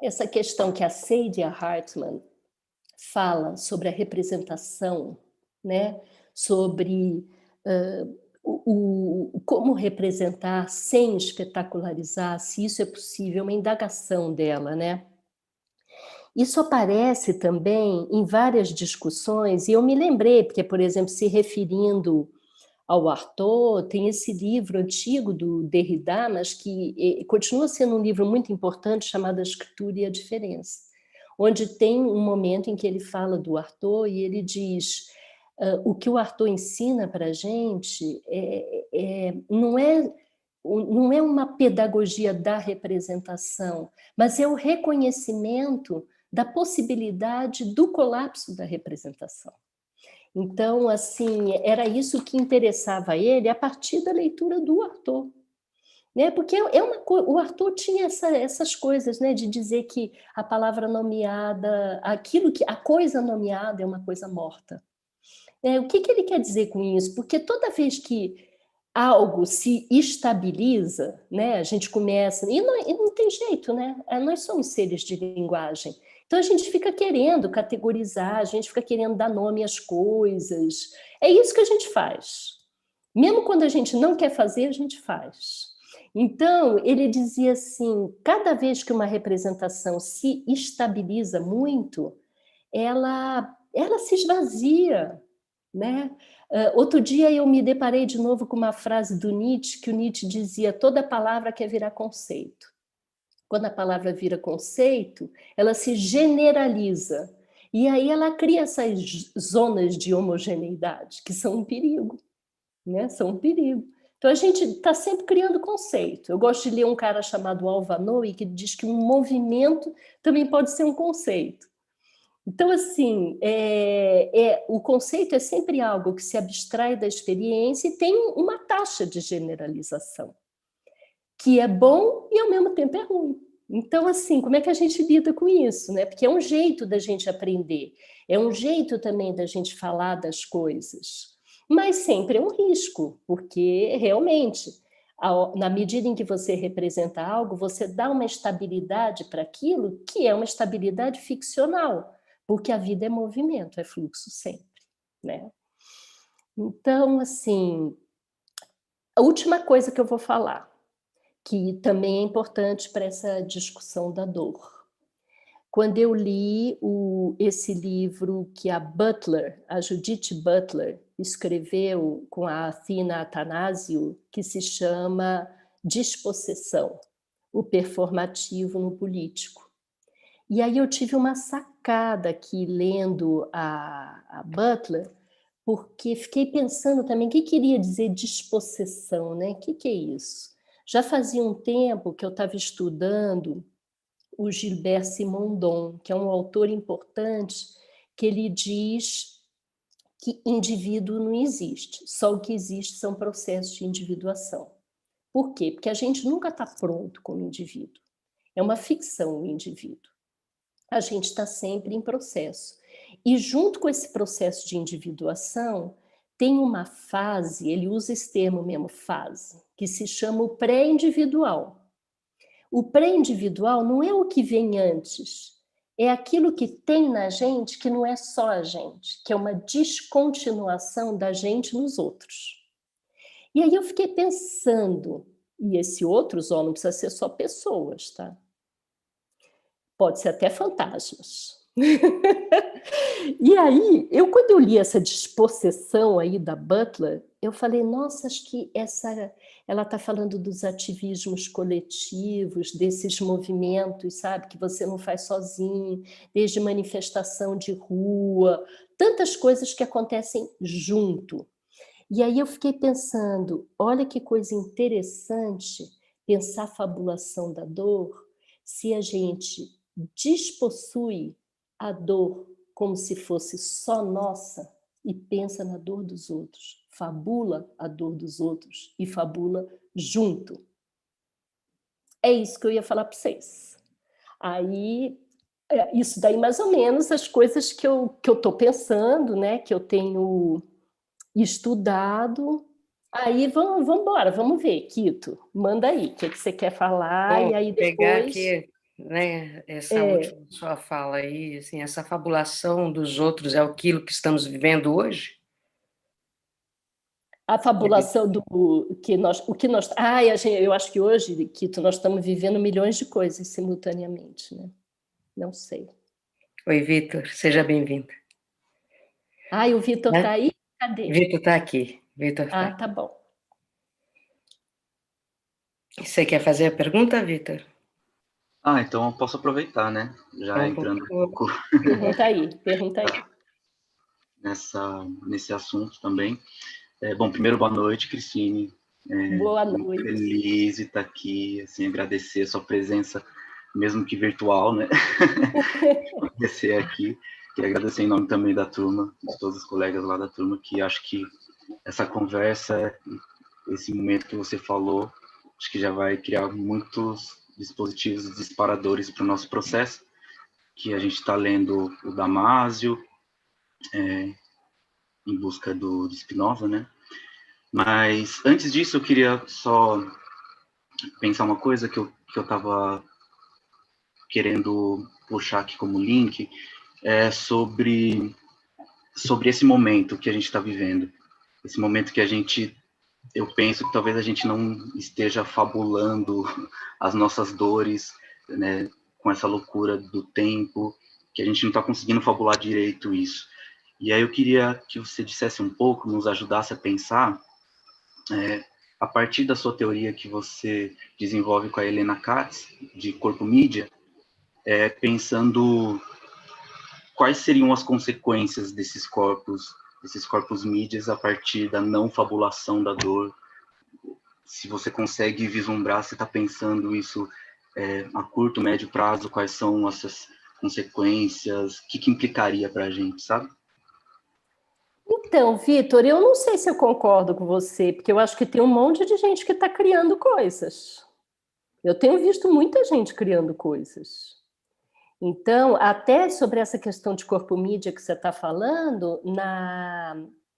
Essa questão que a Saidiya Hartman fala sobre a representação, né? Sobre como representar sem espetacularizar, se isso é possível, uma indagação dela, né? Isso aparece também em várias discussões, e eu me lembrei, porque, por exemplo, se referindo ao Artaud, tem esse livro antigo do Derrida, mas que continua sendo um livro muito importante, chamado A Escritura e a Diferença, onde tem um momento em que ele fala do Artaud e ele diz o que o Artaud ensina para a gente não é não é uma pedagogia da representação, mas é o reconhecimento da possibilidade do colapso da representação. Então, assim, era isso que interessava a ele a partir da leitura do Artaud. Né? Porque o Artaud tinha essas coisas, né? De dizer que a palavra nomeada, a coisa nomeada é uma coisa morta. O que ele quer dizer com isso? Porque toda vez que algo se estabiliza, né? A gente começa... E não tem jeito, né? Nós somos seres de linguagem. Então, a gente fica querendo categorizar, a gente fica querendo dar nome às coisas. É isso que a gente faz. Mesmo quando a gente não quer fazer, a gente faz. Então, ele dizia assim, cada vez que uma representação se estabiliza muito, ela se esvazia, né? Outro dia eu me deparei de novo com uma frase do Nietzsche, que o Nietzsche dizia, toda palavra quer virar conceito. Quando a palavra vira conceito, ela se generaliza. E aí ela cria essas zonas de homogeneidade, que são um perigo, né? São um perigo. Então a gente está sempre criando conceito. Eu gosto de ler um cara chamado Alvanoi, que diz que um movimento também pode ser um conceito. Então, assim, o conceito é sempre algo que se abstrai da experiência e tem uma taxa de generalização, que é bom e, ao mesmo tempo, é ruim. Então, assim, como é que a gente lida com isso, né? Porque é um jeito da gente aprender, é um jeito também da gente falar das coisas, mas sempre é um risco, porque, realmente, na medida em que você representa algo, você dá uma estabilidade para aquilo que é uma estabilidade ficcional, porque a vida é movimento, é fluxo sempre, né? Então, assim, a última coisa que eu vou falar, que também é importante para essa discussão da dor. Quando eu li esse livro que a Judith Butler, escreveu com a Athina Attanasio, que se chama Dispossessão, o performativo no político. E aí eu tive uma sacada aqui lendo a Butler, porque fiquei pensando também o que queria dizer dispossessão, né? O que é isso? Já fazia um tempo que eu estava estudando o Gilbert Simondon, que é um autor importante, que ele diz que indivíduo não existe, só o que existe são processos de individuação. Por quê? Porque a gente nunca está pronto como indivíduo. É uma ficção o indivíduo. A gente está sempre em processo. E junto com esse processo de individuação, tem uma fase, ele usa esse termo mesmo, fase, que se chama o pré-individual. O pré-individual não é o que vem antes, é aquilo que tem na gente que não é só a gente, que é uma descontinuação da gente nos outros. E aí eu fiquei pensando, e esse outros, não precisa ser só pessoas, tá? Pode ser até fantasmas. E aí, quando eu li essa dispossessão aí da Butler, eu falei, nossa, acho que ela está falando dos ativismos coletivos, desses movimentos, sabe, que você não faz sozinho, desde manifestação de rua, tantas coisas que acontecem junto. E aí eu fiquei pensando, olha que coisa interessante pensar a fabulação da dor, se a gente despossui a dor como se fosse só nossa e pensa na dor dos outros, fabula a dor dos outros e fabula junto. É isso que eu ia falar para vocês. Aí, isso daí mais ou menos as coisas que eu estou pensando, né, que eu tenho estudado. Aí vamos embora, vamos ver, Quito, manda aí, o que você quer falar, Vou e aí pegar depois... aqui, né, essa última sua fala aí, assim, essa fabulação dos outros é aquilo que estamos vivendo hoje? A fabulação o que nós... eu acho que hoje, Quito, nós estamos vivendo milhões de coisas simultaneamente, né? Não sei. Oi, Vitor, seja bem-vindo. O Vitor está aí? Cadê? Vitor está aqui. Vitor tá aqui. Tá bom. Você quer fazer a pergunta, Vitor? Então eu posso aproveitar, né? Já entrando um pouco Pergunta aí. nesse assunto também. Bom, primeiro, boa noite, Cristine. Boa Muito noite. feliz de estar aqui, assim, agradecer a sua presença, mesmo que virtual, né? Agradecer aqui. Queria agradecer em nome também da turma, de todos os colegas lá da turma, que acho que essa conversa, esse momento que você falou, acho que já vai criar muitos dispositivos disparadores para o nosso processo, que a gente está lendo o Damásio, em busca do Spinoza, né? Mas antes disso, eu queria só pensar uma coisa que eu estava querendo puxar aqui como link, sobre esse momento que a gente está vivendo. Esse momento que eu penso que talvez a gente não esteja fabulando as nossas dores, né, com essa loucura do tempo, que a gente não está conseguindo fabular direito isso. E aí eu queria que você dissesse um pouco, nos ajudasse a pensar, a partir da sua teoria que você desenvolve com a Helena Katz, de corpo-mídia, pensando quais seriam as consequências desses corpos mídias a partir da não fabulação da dor. Se você consegue vislumbrar, você está pensando isso a curto, médio prazo, quais são essas consequências, o que implicaria para a gente, sabe? Então, Vitor, eu não sei se eu concordo com você, porque eu acho que tem um monte de gente que está criando coisas. Eu tenho visto muita gente criando coisas. Então, até sobre essa questão de corpo mídia que você está falando,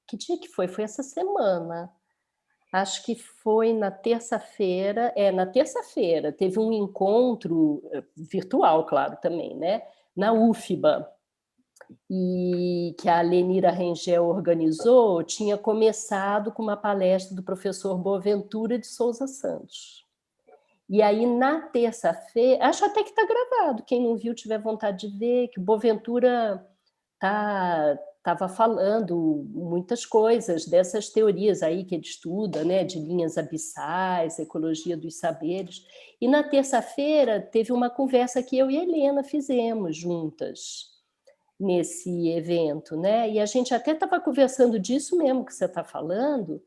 que dia que foi? Foi essa semana. Acho que foi na terça-feira. Na terça-feira teve um encontro virtual, claro, também, né? Na UFBA, e que a Lenira Rengel organizou, tinha começado com uma palestra do professor Boaventura de Souza Santos. E aí, na terça-feira, acho até que está gravado, quem não viu tiver vontade de ver, que o Boaventura estava falando muitas coisas dessas teorias aí que ele estuda, né, de linhas abissais, ecologia dos saberes. E na terça-feira teve uma conversa que eu e a Helena fizemos juntas nesse evento, né? E a gente até estava conversando disso mesmo que você está falando,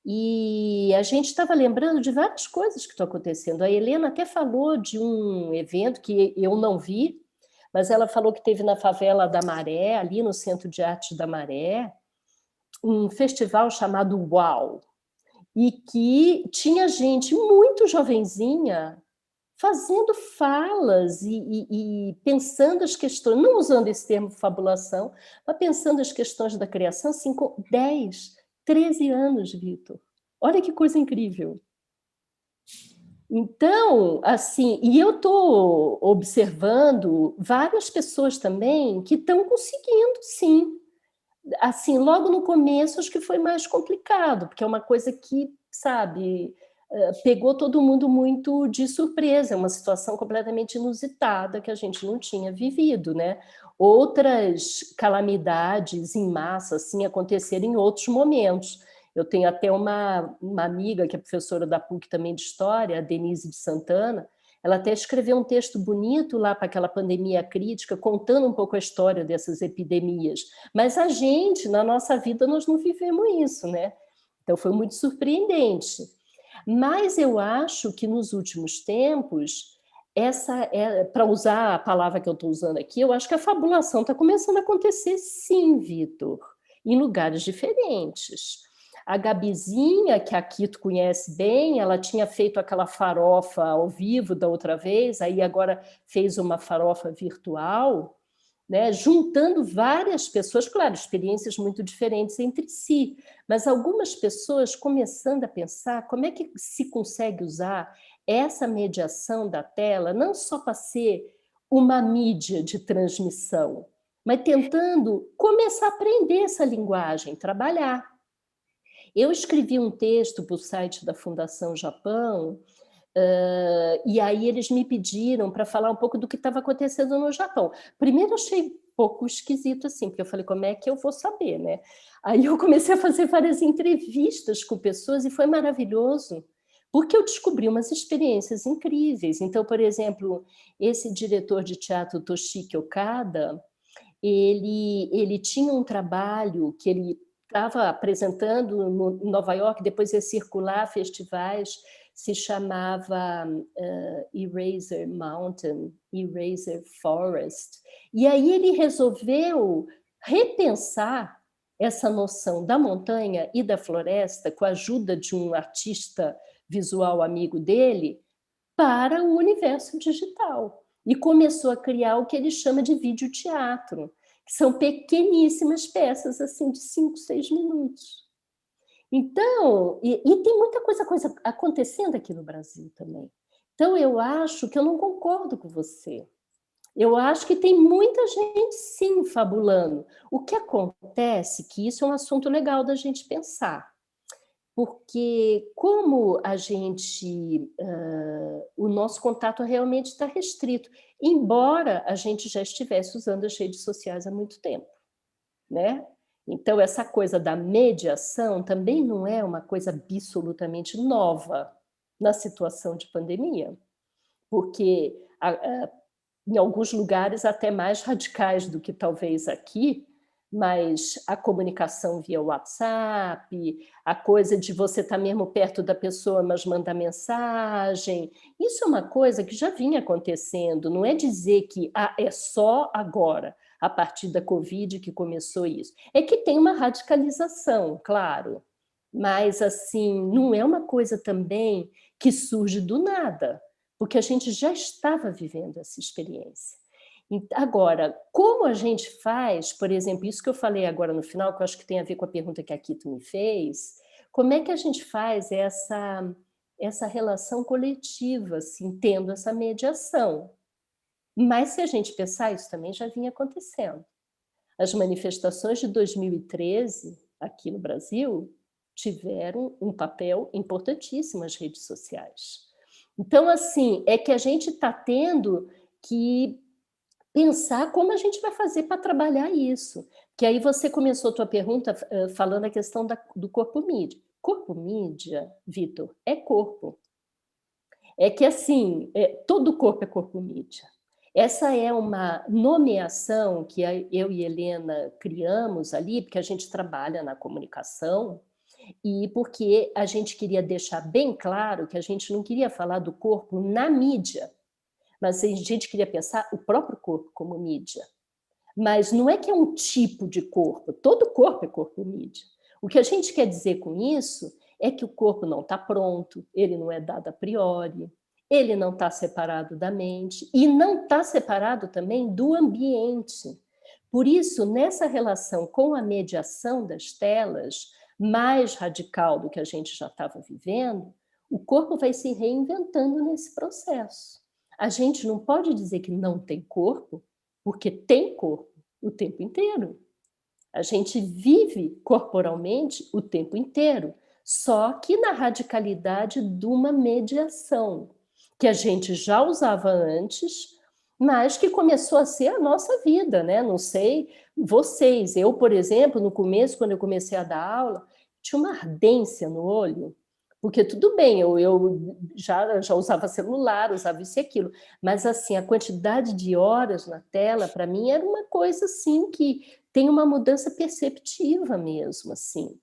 e a gente estava lembrando de várias coisas que estão acontecendo. A Helena até falou de um evento que eu não vi, mas ela falou que teve na favela da Maré, ali no Centro de Artes da Maré, um festival chamado UAU, e que tinha gente muito jovenzinha fazendo falas e pensando as questões, não usando esse termo fabulação, mas pensando as questões da criação, assim, com 10, 13 anos, Vitor. Olha que coisa incrível. Então, assim, e eu estou observando várias pessoas também que estão conseguindo, sim. Assim, logo no começo, acho que foi mais complicado, porque é uma coisa que, sabe, pegou todo mundo muito de surpresa, é uma situação completamente inusitada que a gente não tinha vivido, né? Outras calamidades em massa, assim, aconteceram em outros momentos. Eu tenho até uma amiga que é professora da PUC também de História, a Denise de Santana, ela até escreveu um texto bonito lá para aquela pandemia crítica, contando um pouco a história dessas epidemias. Mas a gente, na nossa vida, nós não vivemos isso, né? Então foi muito surpreendente. Mas eu acho que nos últimos tempos, para usar a palavra que eu estou usando aqui, eu acho que a fabulação está começando a acontecer sim, Vitor, em lugares diferentes. A Gabizinha, que aqui tu conhece bem, ela tinha feito aquela farofa ao vivo da outra vez, aí agora fez uma farofa virtual, né, juntando várias pessoas, claro, experiências muito diferentes entre si, mas algumas pessoas começando a pensar como é que se consegue usar essa mediação da tela, não só para ser uma mídia de transmissão, mas tentando começar a aprender essa linguagem, trabalhar. Eu escrevi um texto para o site da Fundação Japão, e aí eles me pediram para falar um pouco do que estava acontecendo no Japão. Primeiro eu achei um pouco esquisito, assim, porque eu falei, como é que eu vou saber, né? Aí eu comecei a fazer várias entrevistas com pessoas e foi maravilhoso, porque eu descobri umas experiências incríveis. Então, por exemplo, esse diretor de teatro, Toshiki Okada, ele tinha um trabalho que ele estava apresentando em Nova York, depois ia circular festivais, se chamava Eraser Mountain, Eraser Forest. E aí ele resolveu repensar essa noção da montanha e da floresta, com a ajuda de um artista visual amigo dele, para o universo digital. E começou a criar o que ele chama de videoteatro, que são pequeníssimas peças assim de 5, 6 minutos. Então, e tem muita coisa acontecendo aqui no Brasil também. Então, eu acho que eu não concordo com você. Eu acho que tem muita gente, sim, fabulando. O que acontece, que isso é um assunto legal da gente pensar, porque como a gente, o nosso contato realmente está restrito, embora a gente já estivesse usando as redes sociais há muito tempo, né? Então, essa coisa da mediação também não é uma coisa absolutamente nova na situação de pandemia, porque em alguns lugares até mais radicais do que talvez aqui, mas a comunicação via WhatsApp, a coisa de você estar mesmo perto da pessoa, mas mandar mensagem, isso é uma coisa que já vinha acontecendo, não é dizer que é só agora, a partir da Covid que começou isso. É que tem uma radicalização, claro, mas assim, não é uma coisa também que surge do nada, porque a gente já estava vivendo essa experiência. Agora, como a gente faz, por exemplo, isso que eu falei agora no final, que eu acho que tem a ver com a pergunta que a Kito me fez, como é que a gente faz essa relação coletiva, assim, tendo essa mediação? Mas se a gente pensar, isso também já vinha acontecendo. As manifestações de 2013, aqui no Brasil, tiveram um papel importantíssimo nas redes sociais. Então, assim, é que a gente está tendo que pensar como a gente vai fazer para trabalhar isso. Que aí você começou a tua pergunta falando a questão do corpo mídia. Corpo mídia, Vitor, é corpo. É que, assim, todo corpo é corpo mídia. Essa é uma nomeação que eu e Helena criamos ali, porque a gente trabalha na comunicação, e porque a gente queria deixar bem claro que a gente não queria falar do corpo na mídia, mas a gente queria pensar o próprio corpo como mídia. Mas não é que é um tipo de corpo, todo corpo é corpo mídia. O que a gente quer dizer com isso é que o corpo não está pronto, ele não é dado a priori, ele não está separado da mente e não está separado também do ambiente. Por isso, nessa relação com a mediação das telas, mais radical do que a gente já estava vivendo, o corpo vai se reinventando nesse processo. A gente não pode dizer que não tem corpo, porque tem corpo o tempo inteiro. A gente vive corporalmente o tempo inteiro, só que na radicalidade de uma mediação, que a gente já usava antes, mas que começou a ser a nossa vida, né? Não sei vocês, eu, por exemplo, no começo, quando eu comecei a dar aula, tinha uma ardência no olho, porque tudo bem, eu já usava celular, usava isso e aquilo, mas assim, a quantidade de horas na tela, para mim, era uma coisa assim que tem uma mudança perceptiva mesmo, assim.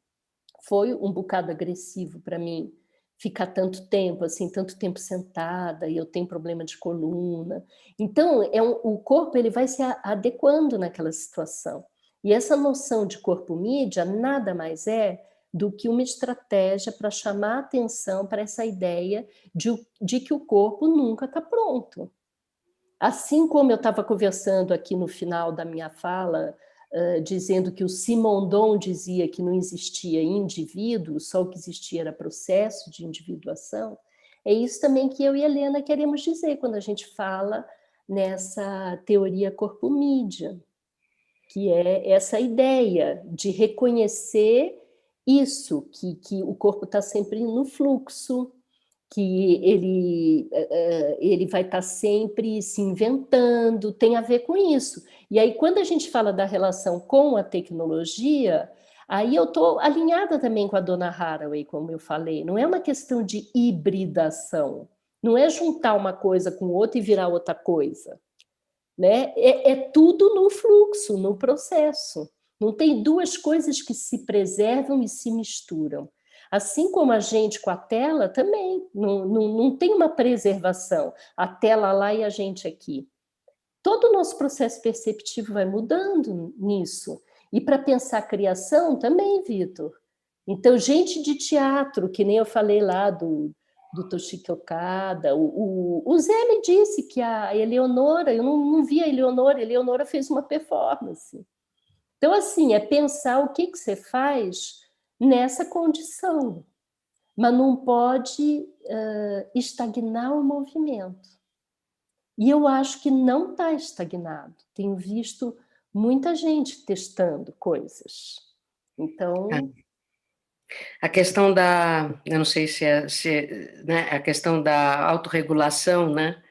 Foi um bocado agressivo para mim ficar tanto tempo, assim, tanto tempo sentada, e eu tenho problema de coluna. Então, o corpo ele vai se adequando naquela situação. E essa noção de corpo mídia nada mais é do que uma estratégia para chamar atenção para essa ideia de que o corpo nunca está pronto. Assim como eu estava conversando aqui no final da minha fala, dizendo que o Simondon dizia que não existia indivíduo, só o que existia era processo de individuação, é isso também que eu e a Helena queremos dizer quando a gente fala nessa teoria corpo-mídia, que é essa ideia de reconhecer isso, que o corpo está sempre no fluxo, que ele vai estar sempre se inventando, tem a ver com isso. E aí, quando a gente fala da relação com a tecnologia, aí eu estou alinhada também com a dona Haraway, como eu falei, não é uma questão de hibridação, não é juntar uma coisa com outra e virar outra coisa, né? É tudo no fluxo, no processo. Não tem duas coisas que se preservam e se misturam. Assim como a gente com a tela também, não tem uma preservação, a tela lá e a gente aqui. Todo o nosso processo perceptivo vai mudando nisso. E para pensar a criação também, Vitor. Então, gente de teatro, que nem eu falei lá do Toshiki Okada, o Zé me disse que a Eleonora, eu não vi a Eleonora fez uma performance. Então, assim, é pensar o que você faz nessa condição, mas não pode estagnar o movimento. E eu acho que não está estagnado. Tenho visto muita gente testando coisas. Então... A questão eu não sei né, a questão da autorregulação, né,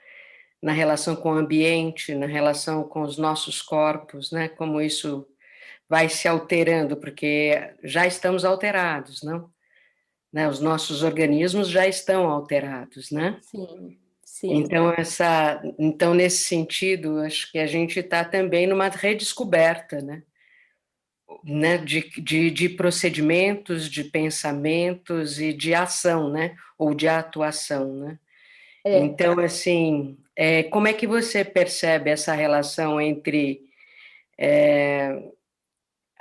na relação com o ambiente, na relação com os nossos corpos, né, como isso vai se alterando, porque já estamos alterados, não? Né, os nossos organismos já estão alterados, né? Sim, sim. Então, nesse sentido, acho que a gente está também numa redescoberta, né? De procedimentos, de pensamentos e de ação, né? Ou de atuação, né? Então, assim, como é que você percebe essa relação entre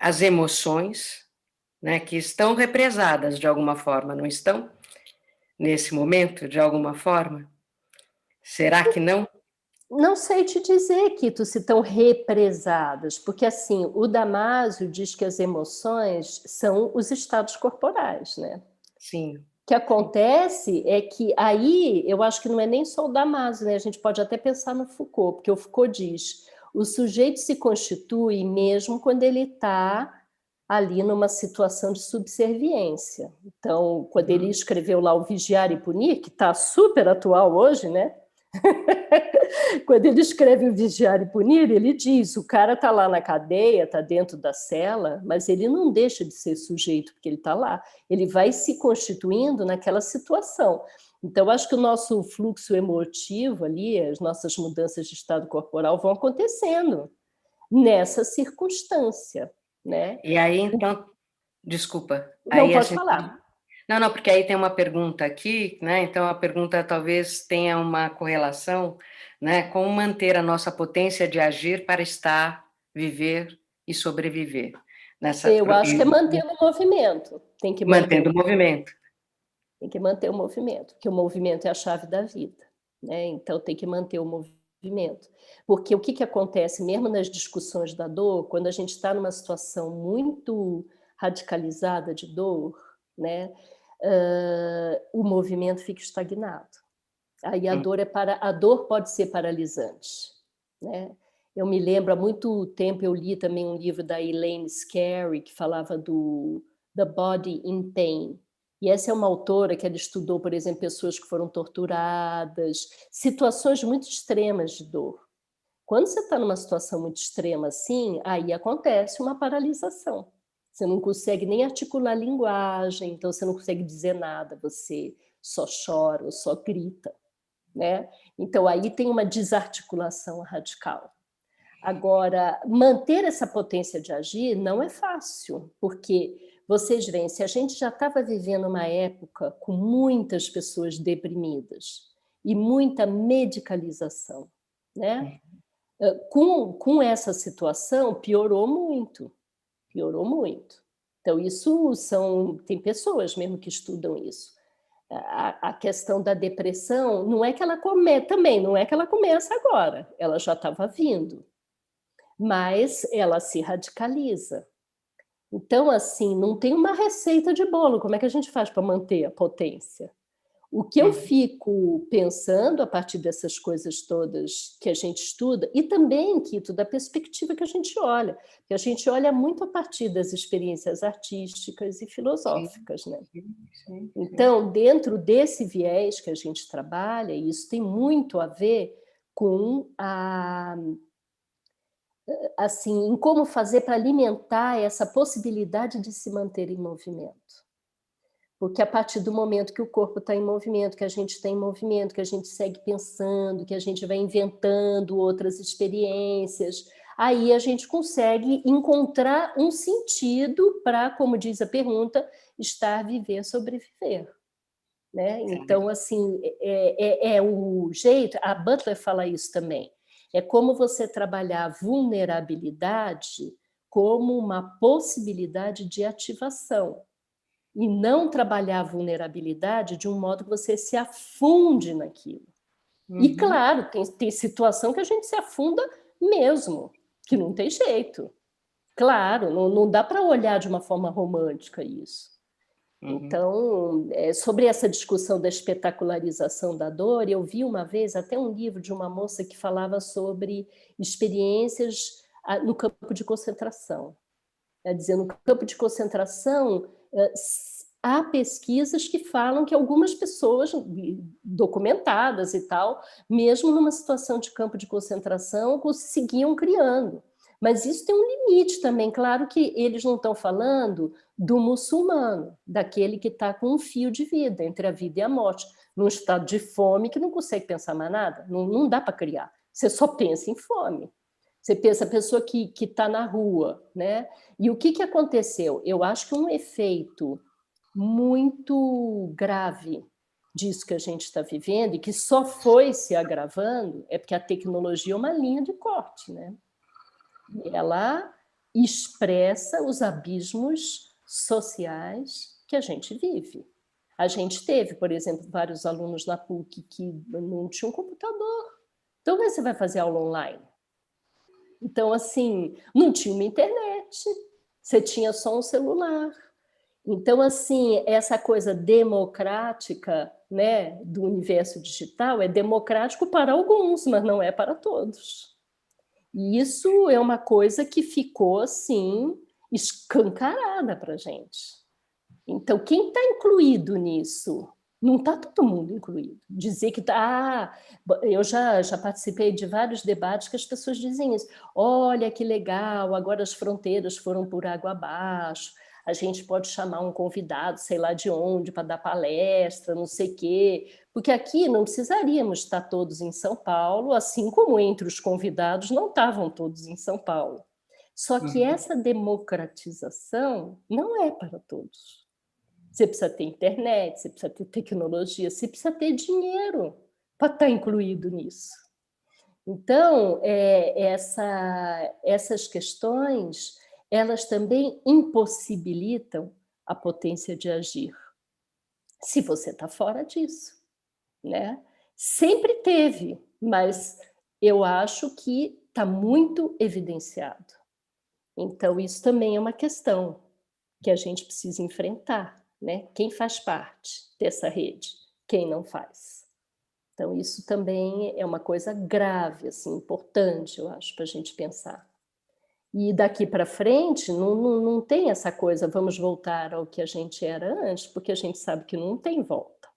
as emoções, né, que estão represadas de alguma forma, não estão? Nesse momento, de alguma forma? Será que não? Não sei te dizer, Kito, se estão represadas, porque assim, o Damásio diz que as emoções são os estados corporais, né? Sim. O que acontece é que aí, eu acho que não é nem só o Damásio, né? A gente pode até pensar no Foucault, porque o Foucault diz, o sujeito se constitui mesmo quando ele está ali numa situação de subserviência. Então, quando ele escreveu lá o Vigiar e Punir, que está super atual hoje, né? Quando ele escreve o Vigiar e Punir, ele diz, o cara está lá na cadeia, está dentro da cela, mas ele não deixa de ser sujeito porque ele está lá. Ele vai se constituindo naquela situação. Então, acho que o nosso fluxo emotivo ali, as nossas mudanças de estado corporal vão acontecendo nessa circunstância, né? E aí, então, desculpa. Não aí pode falar. Não, porque aí tem uma pergunta aqui, né? Então a pergunta talvez tenha uma correlação, né? Como manter a nossa potência de agir para estar, viver e sobreviver. Eu acho que é manter o movimento. Tem que mantendo o movimento. Tem que manter o movimento, porque o movimento é a chave da vida, né? Então tem que manter o movimento. Porque o que acontece, mesmo nas discussões da dor, quando a gente está numa situação muito radicalizada de dor, né? O movimento fica estagnado. Aí a dor pode ser paralisante, né? Eu me lembro, há muito tempo eu li também um livro da Elaine Scarry, que falava do The Body in Pain. E essa é uma autora que ela estudou, por exemplo, pessoas que foram torturadas, situações muito extremas de dor. Quando você está numa situação muito extrema assim, aí acontece uma paralisação. Você não consegue nem articular a linguagem, então você não consegue dizer nada, você só chora ou só grita, né? Então aí tem uma desarticulação radical. Agora, manter essa potência de agir não é fácil, porque vocês veem, se a gente já estava vivendo uma época com muitas pessoas deprimidas e muita medicalização, né? Com essa situação, piorou muito. Então, tem pessoas mesmo que estudam isso. A questão da depressão não é que ela começa agora, ela já estava vindo, mas ela se radicaliza. Então, assim, não tem uma receita de bolo. Como é que a gente faz para manter a potência? O que eu fico pensando a partir dessas coisas todas que a gente estuda, e também, Kito, da perspectiva que a gente olha, que a gente olha muito a partir das experiências artísticas e filosóficas, né? Sim. Então, dentro desse viés que a gente trabalha, isso tem muito a ver com assim, em como fazer para alimentar essa possibilidade de se manter em movimento. Porque a partir do momento que o corpo está em movimento, que a gente está em movimento, que a gente segue pensando, que a gente vai inventando outras experiências, aí a gente consegue encontrar um sentido para, como diz a pergunta, estar, viver, sobreviver. Né? Então, assim, é o jeito, a Butler fala isso também, é como você trabalhar a vulnerabilidade como uma possibilidade de ativação, e não trabalhar a vulnerabilidade de um modo que você se afunde naquilo. E, claro, tem situação que a gente se afunda mesmo, que não tem jeito. Claro, não dá para olhar de uma forma romântica isso. Então, sobre essa discussão da espetacularização da dor, eu vi uma vez até um livro de uma moça que falava sobre experiências no campo de concentração. Quer dizer, no campo de concentração, há pesquisas que falam que algumas pessoas, documentadas e tal, mesmo numa situação de campo de concentração, conseguiam criando. Mas isso tem um limite também. Claro que eles não estão falando do muçulmano, daquele que está com um fio de vida, entre a vida e a morte, num estado de fome que não consegue pensar mais nada. Não dá para criar. Você só pensa em fome. Você pensa a pessoa que está na rua, né? E o que aconteceu? Eu acho que um efeito muito grave disso que a gente está vivendo e que só foi se agravando é porque a tecnologia é uma linha de corte, né? Ela expressa os abismos sociais que a gente vive. A gente teve, por exemplo, vários alunos na PUC que não tinham computador. Então, como você vai fazer aula online? Então, assim, não tinha uma internet, você tinha só um celular. Então, assim, essa coisa democrática, né, do universo digital é democrático para alguns, mas não é para todos. E isso é uma coisa que ficou, assim, escancarada para a gente. Então, quem está incluído nisso? Não está todo mundo incluído. Dizer que está... eu já participei de vários debates que as pessoas dizem isso. Olha, que legal, agora as fronteiras foram por água abaixo, a gente pode chamar um convidado, sei lá de onde, para dar palestra, não sei o quê. Porque aqui não precisaríamos estar todos em São Paulo, assim como entre os convidados não estavam todos em São Paulo. Só que essa democratização não é para todos. Você precisa ter internet, você precisa ter tecnologia, você precisa ter dinheiro para estar incluído nisso. Então, essas questões, elas também impossibilitam a potência de agir, se você está fora disso, né? Sempre teve, mas eu acho que está muito evidenciado. Então, isso também é uma questão que a gente precisa enfrentar, né? Quem faz parte dessa rede, quem não faz. Então, isso também é uma coisa grave, assim, importante, eu acho, para a gente pensar. E daqui para frente, não tem essa coisa, vamos voltar ao que a gente era antes, porque a gente sabe que não tem volta.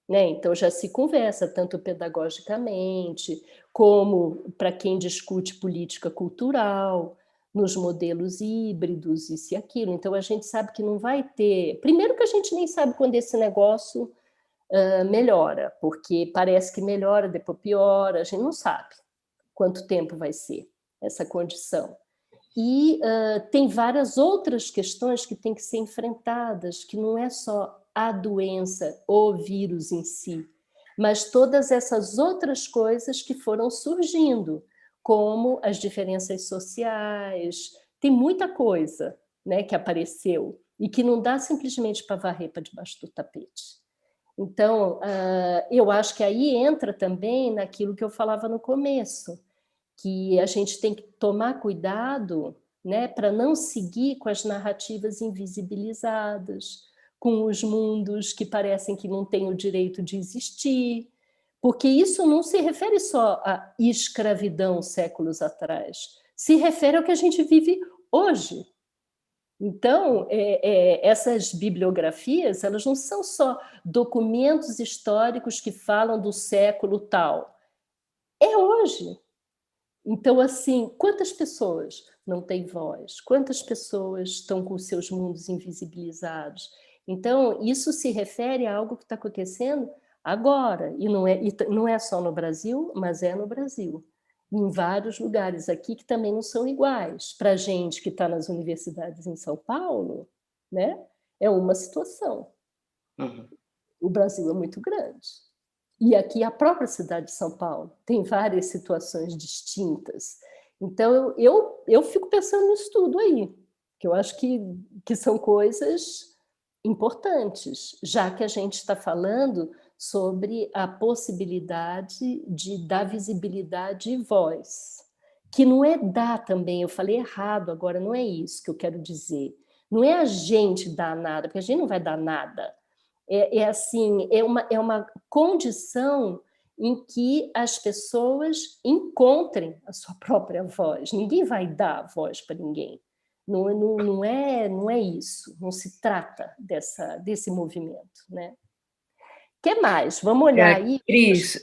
Né? Então, já se conversa, tanto pedagogicamente, como para quem discute política cultural, nos modelos híbridos, isso e aquilo. Então, a gente sabe que não vai ter... Primeiro que a gente nem sabe quando esse negócio melhora, porque parece que melhora, depois piora, a gente não sabe quanto tempo vai ser essa condição. E tem várias outras questões que têm que ser enfrentadas, que não é só a doença, o vírus em si, mas todas essas outras coisas que foram surgindo, como as diferenças sociais, tem muita coisa, né, que apareceu e que não dá simplesmente para varrer para debaixo do tapete. Então, eu acho que aí entra também naquilo que eu falava no começo, que a gente tem que tomar cuidado, né, para não seguir com as narrativas invisibilizadas, com os mundos que parecem que não têm o direito de existir, porque isso não se refere só à escravidão séculos atrás, se refere ao que a gente vive hoje. Então, essas bibliografias, elas não são só documentos históricos que falam do século tal, é hoje. Então, assim, quantas pessoas não têm voz? Quantas pessoas estão com seus mundos invisibilizados? Então, isso se refere a algo que está acontecendo agora, e não é só no Brasil, mas é no Brasil. em vários lugares aqui que também não são iguais. Para a gente que está nas universidades em São Paulo, né, é uma situação. Uhum. O Brasil é muito grande. E aqui a própria cidade de São Paulo tem várias situações distintas. Então, eu fico pensando nisso tudo aí, que eu acho que são coisas importantes, já que a gente está falando sobre a possibilidade de dar visibilidade e voz, que não é dar também, eu falei errado agora, não é isso que eu quero dizer. Não é a gente dar nada, porque a gente não vai dar nada. Assim, é uma condição em que as pessoas encontrem a sua própria voz. Ninguém vai dar voz para ninguém. Não é isso, não se trata desse movimento, né? O que mais? Vamos olhar aí. Cris,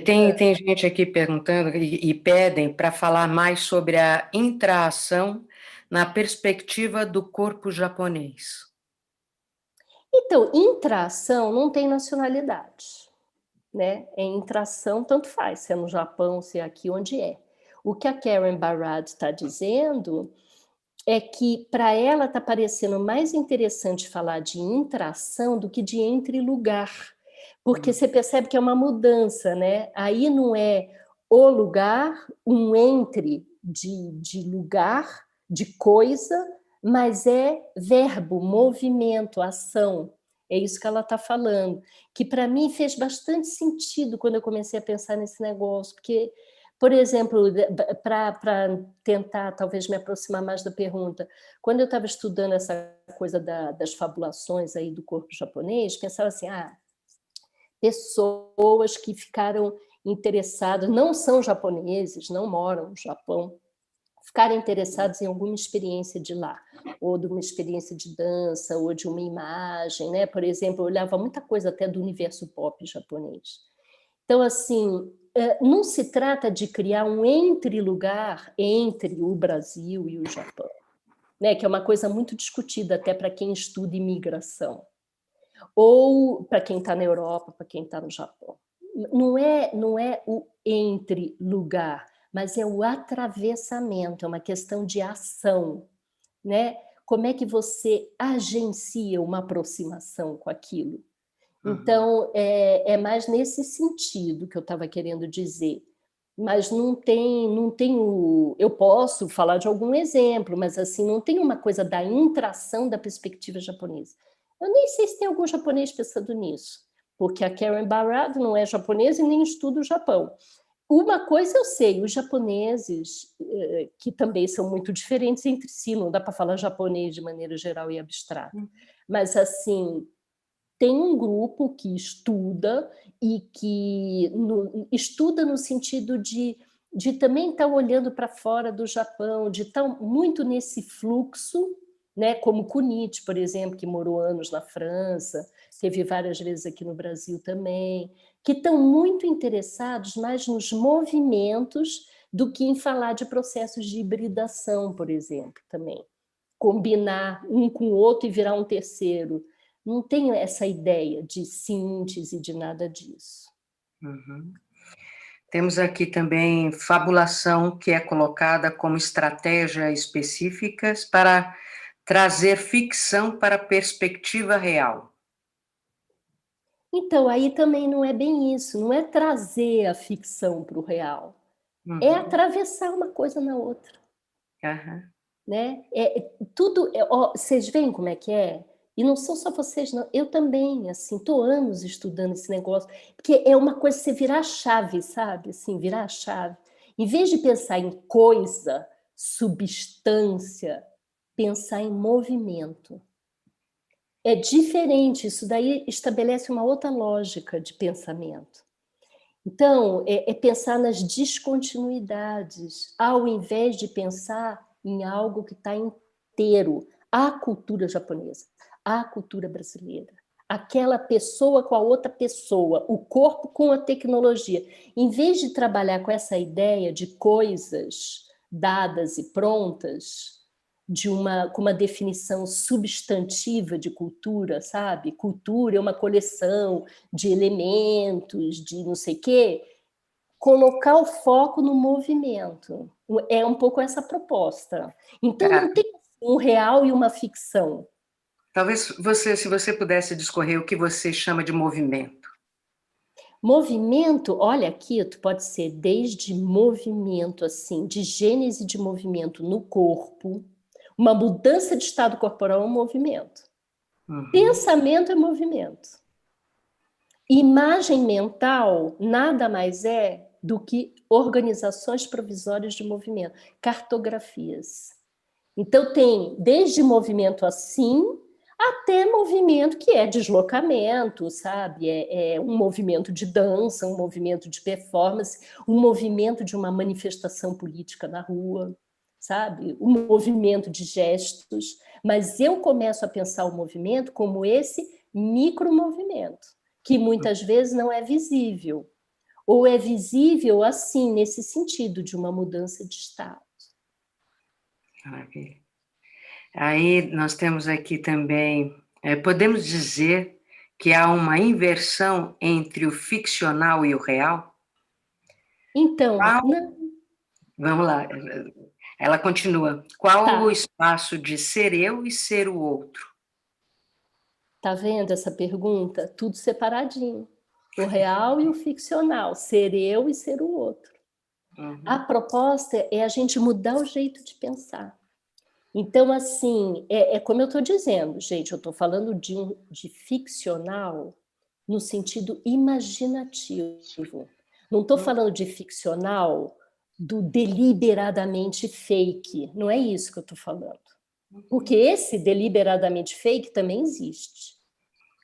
tem gente aqui perguntando e pedem para falar mais sobre a intraação na perspectiva do corpo japonês. Então, intraação não tem nacionalidade, né? É intraação, tanto faz, se é no Japão, se é aqui, onde é. O que a Karen Barad está dizendo é que para ela está parecendo mais interessante falar de intraação do que de entre lugar, porque você percebe que é uma mudança, né? Aí não é o lugar, um entre de lugar, de coisa, mas é verbo, movimento, ação. É isso que ela está falando, que para mim fez bastante sentido quando eu comecei a pensar nesse negócio, porque, por exemplo, para tentar talvez me aproximar mais da pergunta, quando eu estava estudando essa coisa das fabulações aí do corpo japonês, pensava assim, pessoas que ficaram interessadas, não são japoneses, não moram no Japão, ficaram interessados em alguma experiência de lá, ou de uma experiência de dança, ou de uma imagem, né? Por exemplo, eu olhava muita coisa até do universo pop japonês. Então, assim, não se trata de criar um entre-lugar entre o Brasil e o Japão, né? Que é uma coisa muito discutida até para quem estuda imigração, ou para quem está na Europa, para quem está no Japão. Não é o entre-lugar, mas é o atravessamento, é uma questão de ação, né? Como é que você agencia uma aproximação com aquilo? Então, é mais nesse sentido que eu estava querendo dizer. Mas não tem eu posso falar de algum exemplo, mas assim, não tem uma coisa da intração da perspectiva japonesa. Eu nem sei se tem algum japonês pensando nisso, porque a Karen Barad não é japonesa e nem estuda o Japão. Uma coisa eu sei, os japoneses, que também são muito diferentes entre si, não dá para falar japonês de maneira geral e abstrata, mas assim, tem um grupo que estuda e que estuda no sentido de também estar olhando para fora do Japão, de estar muito nesse fluxo, né, como Kunitz, por exemplo, que morou anos na França, teve várias vezes aqui no Brasil também, que estão muito interessados mais nos movimentos do que em falar de processos de hibridação, por exemplo, também. Combinar um com o outro e virar um terceiro. Não tenho essa ideia de síntese, de nada disso. Temos aqui também fabulação, que é colocada como estratégia específicas para trazer ficção para a perspectiva real. Então, aí também não é bem isso, não é trazer a ficção para o real, é atravessar uma coisa na outra. Né? Tudo, vocês veem como é que é? E não são só vocês, não. Eu também, assim, estou anos estudando esse negócio, porque é uma coisa você virar a chave, sabe? Assim, virar a chave. Em vez de pensar em coisa, substância, pensar em movimento. É diferente, isso daí estabelece uma outra lógica de pensamento. Então, é pensar nas descontinuidades, ao invés de pensar em algo que está inteiro. A cultura japonesa, a cultura brasileira, aquela pessoa com a outra pessoa, o corpo com a tecnologia. Em vez de trabalhar com essa ideia de coisas dadas e prontas, com uma definição substantiva de cultura, sabe? Cultura é uma coleção de elementos, de não sei o quê. colocar o foco no movimento. É um pouco essa proposta. Então, não tem um real e uma ficção. Talvez se você pudesse discorrer o que você chama de movimento. Movimento, olha aqui, pode ser desde movimento, assim, de gênese de movimento no corpo, uma mudança de estado corporal é um movimento. Pensamento é movimento. Imagem mental nada mais é do que organizações provisórias de movimento, cartografias. Então tem desde movimento assim até movimento que é deslocamento, sabe? É um movimento de dança, um movimento de performance, um movimento de uma manifestação política na rua, sabe? Um movimento de gestos. Mas eu começo a pensar o movimento como esse micromovimento, que muitas vezes não é visível. Ou é visível assim, nesse sentido, de uma mudança de estado. Maravilha. Aí nós temos aqui também, podemos dizer que há uma inversão entre o ficcional e o real? Então, vamos lá, ela continua. Qual o espaço de ser eu e ser o outro? Tá vendo essa pergunta? Tudo separadinho. O real e o ficcional, ser eu e ser o outro. A proposta é a gente mudar o jeito de pensar. Então, assim, como eu estou dizendo, gente, eu estou falando de ficcional no sentido imaginativo. Não estou falando de ficcional do deliberadamente fake. Não é isso que eu estou falando. Porque esse deliberadamente fake também existe.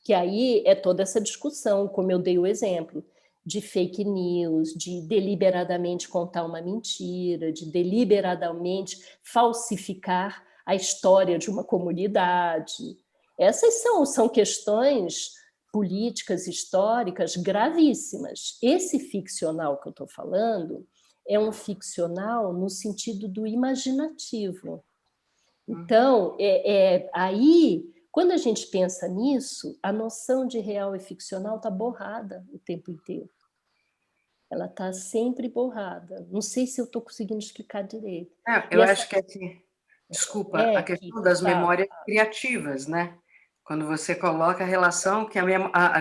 Que aí é toda essa discussão, como eu dei o exemplo, de fake news, de deliberadamente contar uma mentira, de deliberadamente falsificar a história de uma comunidade. Essas são questões políticas, históricas gravíssimas. Esse ficcional que eu estou falando é um ficcional no sentido do imaginativo. Então, aí, quando a gente pensa nisso, a noção de real e ficcional está borrada o tempo inteiro. Ela está sempre borrada. Não sei se eu estou conseguindo explicar direito. Eu acho que assim, desculpa, a questão das memórias criativas, né? Quando você coloca a relação que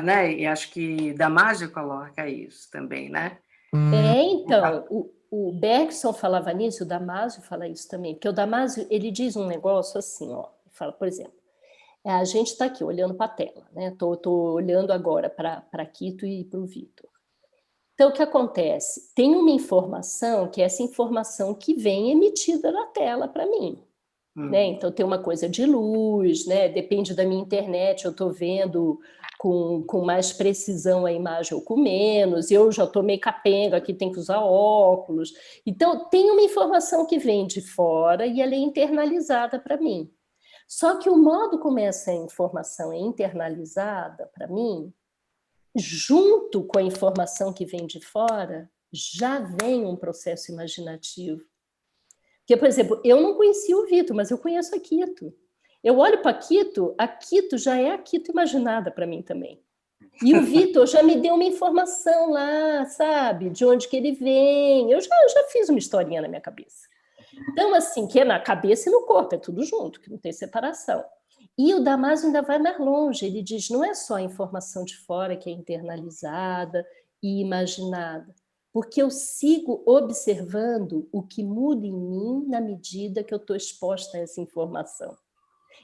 né? E acho que Damasio coloca isso também, né? Então, o Bergson falava nisso, o Damasio fala isso também, porque o Damasio, ele diz um negócio assim, ó, fala, por exemplo, a gente está aqui olhando para a tela, né? Estou olhando agora para Quito e para o Vitor. Então, o que acontece? Tem uma informação que é essa informação que vem emitida na tela para mim. Né? Então, tem uma coisa de luz, né? Depende da minha internet, eu estou vendo com mais precisão a imagem ou com menos, eu já estou meio capenga, aqui tem que usar óculos. Então, tem uma informação que vem de fora e ela é internalizada para mim. Só que o modo como essa informação é internalizada para mim, junto com a informação que vem de fora, já vem um processo imaginativo. Porque, por exemplo, eu não conhecia o Vitor, mas eu conheço a Quito. Eu olho para a Quito já é a Quito imaginada para mim também. E o Vitor já me deu uma informação lá, sabe? De onde que ele vem. Eu já fiz uma historinha na minha cabeça. Então, assim, que é na cabeça e no corpo, é tudo junto, que não tem separação. E o Damasio ainda vai mais longe, ele diz, não é só a informação de fora que é internalizada e imaginada, porque eu sigo observando o que muda em mim na medida que eu estou exposta a essa informação.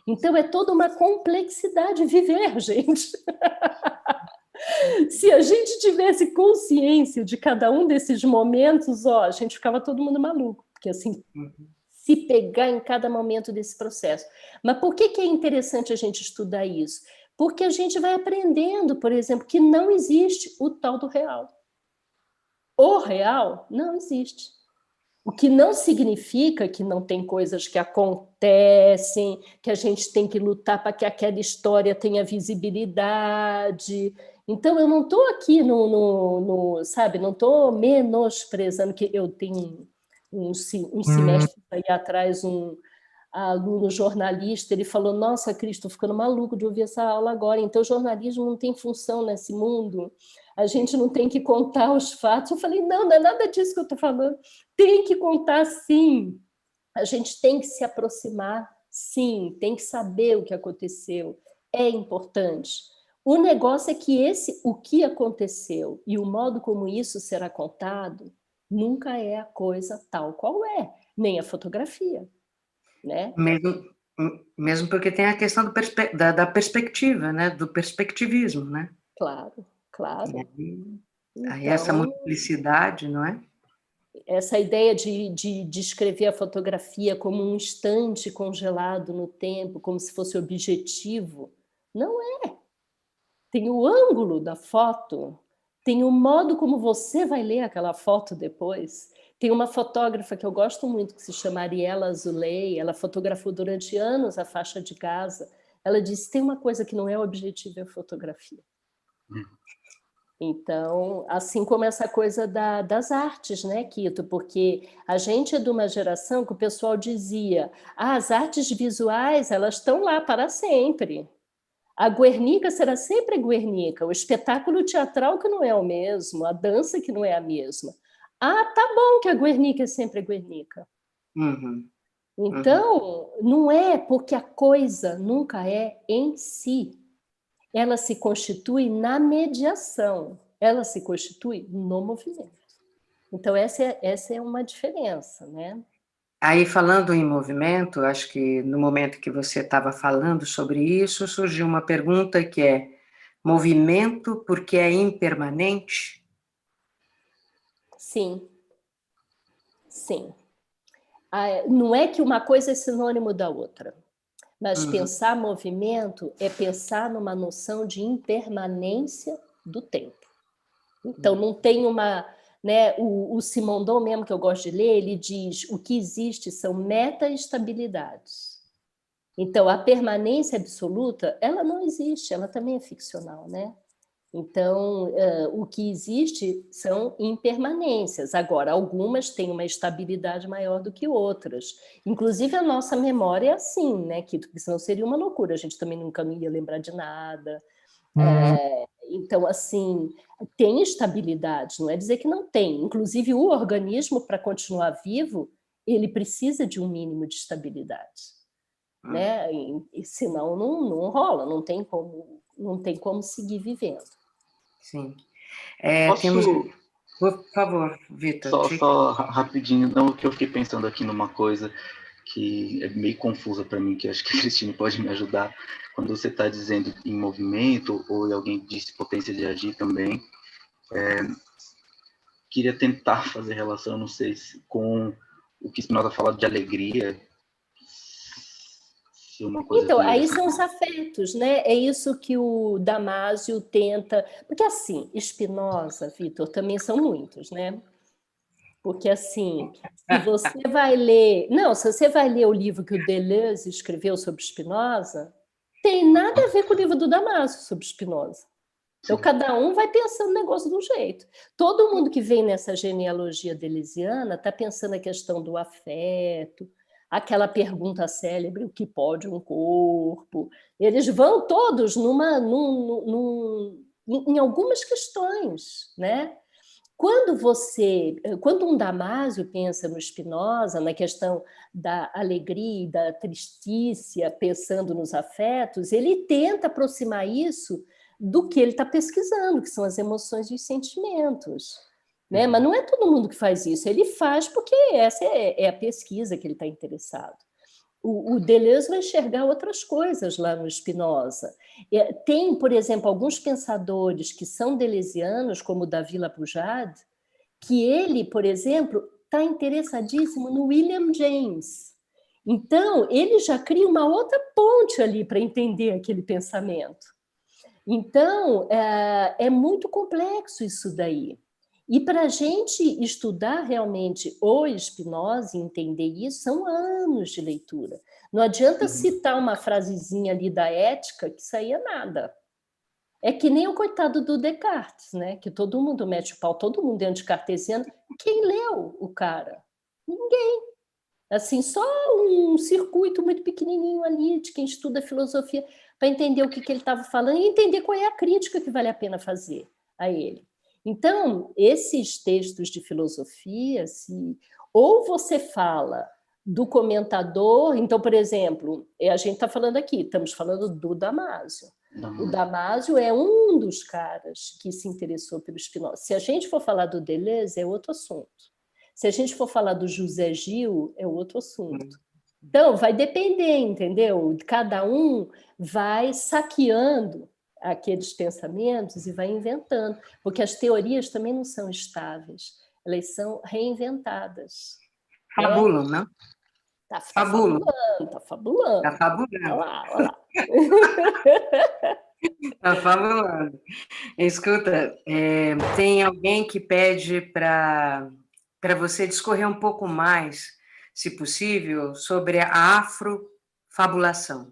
Então, é toda uma complexidade viver, gente. Se a gente tivesse consciência de cada um desses momentos, a gente ficava todo mundo maluco, porque assim... se pegar em cada momento desse processo. Mas por que é interessante a gente estudar isso? Porque a gente vai aprendendo, por exemplo, que não existe o tal do real. O real não existe. O que não significa que não tem coisas que acontecem, que a gente tem que lutar para que aquela história tenha visibilidade. Então, eu não estou aqui sabe, não estou menosprezando que eu tenho um semestre aí atrás, um aluno jornalista, ele falou, nossa, Cris, estou ficando maluco de ouvir essa aula agora, então o jornalismo não tem função nesse mundo. a gente não tem que contar os fatos. Eu falei, não é nada disso que eu estou falando. Tem que contar, sim. A gente tem que se aproximar, sim. Tem que saber o que aconteceu. É importante. O negócio é que o que aconteceu e o modo como isso será contado nunca é a coisa tal qual é, nem a fotografia, né? Mesmo porque tem a questão da perspectiva, né? Do perspectivismo, né? Claro, claro. Aí essa Então, multiplicidade, não é? essa ideia de descrever a fotografia como um instante congelado no tempo, como se fosse objetivo, não é. Tem o ângulo da foto, tem o modo como você vai ler aquela foto depois. Tem uma fotógrafa que eu gosto muito, que se chama Ariela Azoulay, ela fotografou durante anos a faixa de Gaza. Ela disse, tem uma coisa que não é objetivo, é fotografia. Então, assim como essa coisa das artes, né, Quito? Porque a gente é de uma geração que o pessoal dizia, as artes visuais, elas estão lá para sempre. A Guernica será sempre Guernica, o espetáculo teatral que não é o mesmo, a dança que não é a mesma. Ah, tá bom que a Guernica é sempre Guernica. Então, não é porque a coisa nunca é em si. Ela se constitui na mediação, ela se constitui no movimento. Então, essa é uma diferença, né? Aí, falando em movimento, acho que no momento que você estava falando sobre isso, surgiu uma pergunta que é: movimento porque é impermanente? Sim. Sim. Não é que uma coisa é sinônimo da outra, mas pensar movimento é pensar numa noção de impermanência do tempo. Então, não tem uma... Né, o Simondon mesmo, que eu gosto de ler, ele diz, o que existe são meta-estabilidades. Então, a permanência absoluta, ela não existe, ela também é ficcional, né? Então, o que existe são impermanências. Agora, algumas têm uma estabilidade maior do que outras. Inclusive, a nossa memória é assim, né, Kito? Porque senão seria uma loucura, a gente também nunca ia lembrar de nada. Então, assim, tem estabilidade, não é dizer que não tem. Inclusive, o organismo, para continuar vivo, ele precisa de um mínimo de estabilidade. Né? E senão não rola, não tem como seguir vivendo. Sim. Posso, Por favor, Vitor. só rapidinho, não, que eu fiquei pensando aqui numa coisa que é meio confusa para mim, que acho que a Cristina pode me ajudar. Quando você está dizendo em movimento, ou alguém disse potência de agir também, queria tentar fazer relação, não sei se com o que Spinoza fala de alegria. Então, aí são os afetos, né? É isso que o Damásio tenta... Porque, assim, Spinoza, Vitor, também são muitos, né? Porque, assim, se você vai ler... Não, se você vai ler o livro que o Deleuze escreveu sobre Spinoza, tem nada a ver com o livro do Damásio sobre Spinoza. Então, cada um vai pensando o negócio de um jeito. Todo mundo que vem nessa genealogia deleuziana está pensando a questão do afeto, aquela pergunta célebre, o que pode um corpo? Eles vão todos em algumas questões, né? Quando um Damásio pensa no Spinoza, na questão da alegria e da tristícia, pensando nos afetos, ele tenta aproximar isso do que ele está pesquisando, que são as emoções e os sentimentos. Né? Mas não é todo mundo que faz isso, ele faz porque essa é a pesquisa que ele está interessado. O Deleuze vai enxergar outras coisas lá no Spinoza. Tem, por exemplo, alguns pensadores que são deleuzianos, como o Davi Lapujade, que ele, por exemplo, está interessadíssimo no William James. Então, ele já cria uma outra ponte ali para entender aquele pensamento. Então, é muito complexo isso daí. E para a gente estudar realmente o Spinoza e entender isso, são anos de leitura. Não adianta citar uma frasezinha ali da ética, que isso aí é nada. É que nem o coitado do Descartes, né? Que todo mundo mete o pau, todo mundo é anticartesiano. Quem leu o cara? Ninguém. Assim, só um circuito muito pequenininho ali de quem estuda filosofia para entender o que ele estava falando e entender qual é a crítica que vale a pena fazer a ele. Então, esses textos de filosofia, ou você fala do comentador, então, por exemplo, a gente está falando aqui, estamos falando do Damásio. O Damásio é um dos caras que se interessou pelo Spinoza. Se a gente for falar do Deleuze, é outro assunto. Se a gente for falar do José Gil, é outro assunto. Então, vai depender, entendeu? Cada um vai saqueando aqueles pensamentos e vai inventando, porque as teorias também não são estáveis, elas são reinventadas. Fabulam, né? Tá fabulando, tá fabulando. Tá fabulando. Olha lá, olha lá. Tá fabulando. Escuta, tem alguém que pede para você discorrer um pouco mais, se possível, sobre a afrofabulação.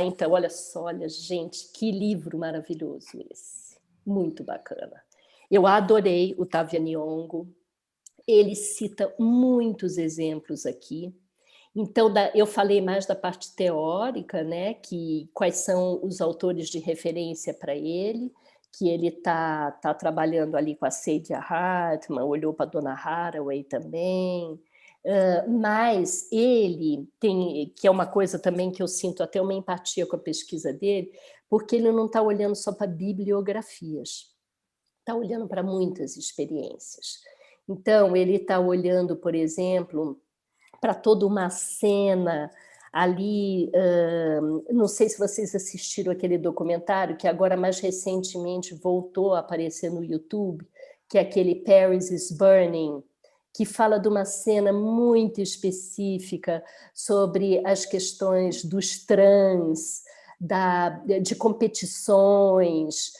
Então, olha só, olha, gente, que livro maravilhoso esse. Muito bacana. Eu adorei o Tavia Nyong'o. Ele cita muitos exemplos aqui. Então, eu falei mais da parte teórica, né? Quais são os autores de referência para ele, que ele está trabalhando ali com a Saidiya Hartman, olhou para a Donna Haraway também. Mas ele tem, que é uma coisa também que eu sinto até uma empatia com a pesquisa dele, porque ele não está olhando só para bibliografias, está olhando para muitas experiências. Então, ele está olhando, por exemplo, para toda uma cena ali, não sei se vocês assistiram aquele documentário que agora mais recentemente voltou a aparecer no YouTube, que é aquele Paris is Burning, que fala de uma cena muito específica sobre as questões dos trans, de competições,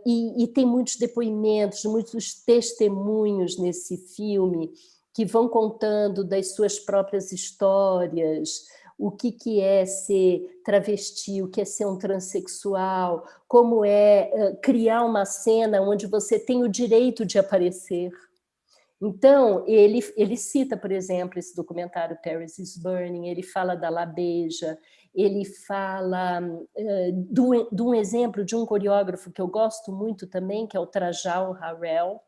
e tem muitos depoimentos, muitos testemunhos nesse filme que vão contando das suas próprias histórias, o que é ser travesti, o que é ser um transexual, como é criar uma cena onde você tem o direito de aparecer. Então, ele cita, por exemplo, esse documentário Paris is Burning, ele fala da Labeja, ele fala de um exemplo de um coreógrafo que eu gosto muito também, que é o Trajal Harel,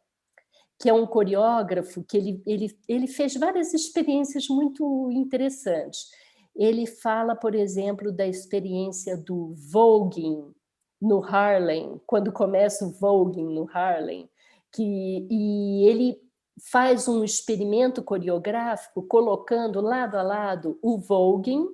que é um coreógrafo que ele fez várias experiências muito interessantes. Ele fala, por exemplo, da experiência do voguing no Harlem, quando começa o voguing no Harlem, e ele faz um experimento coreográfico colocando lado a lado o voguing,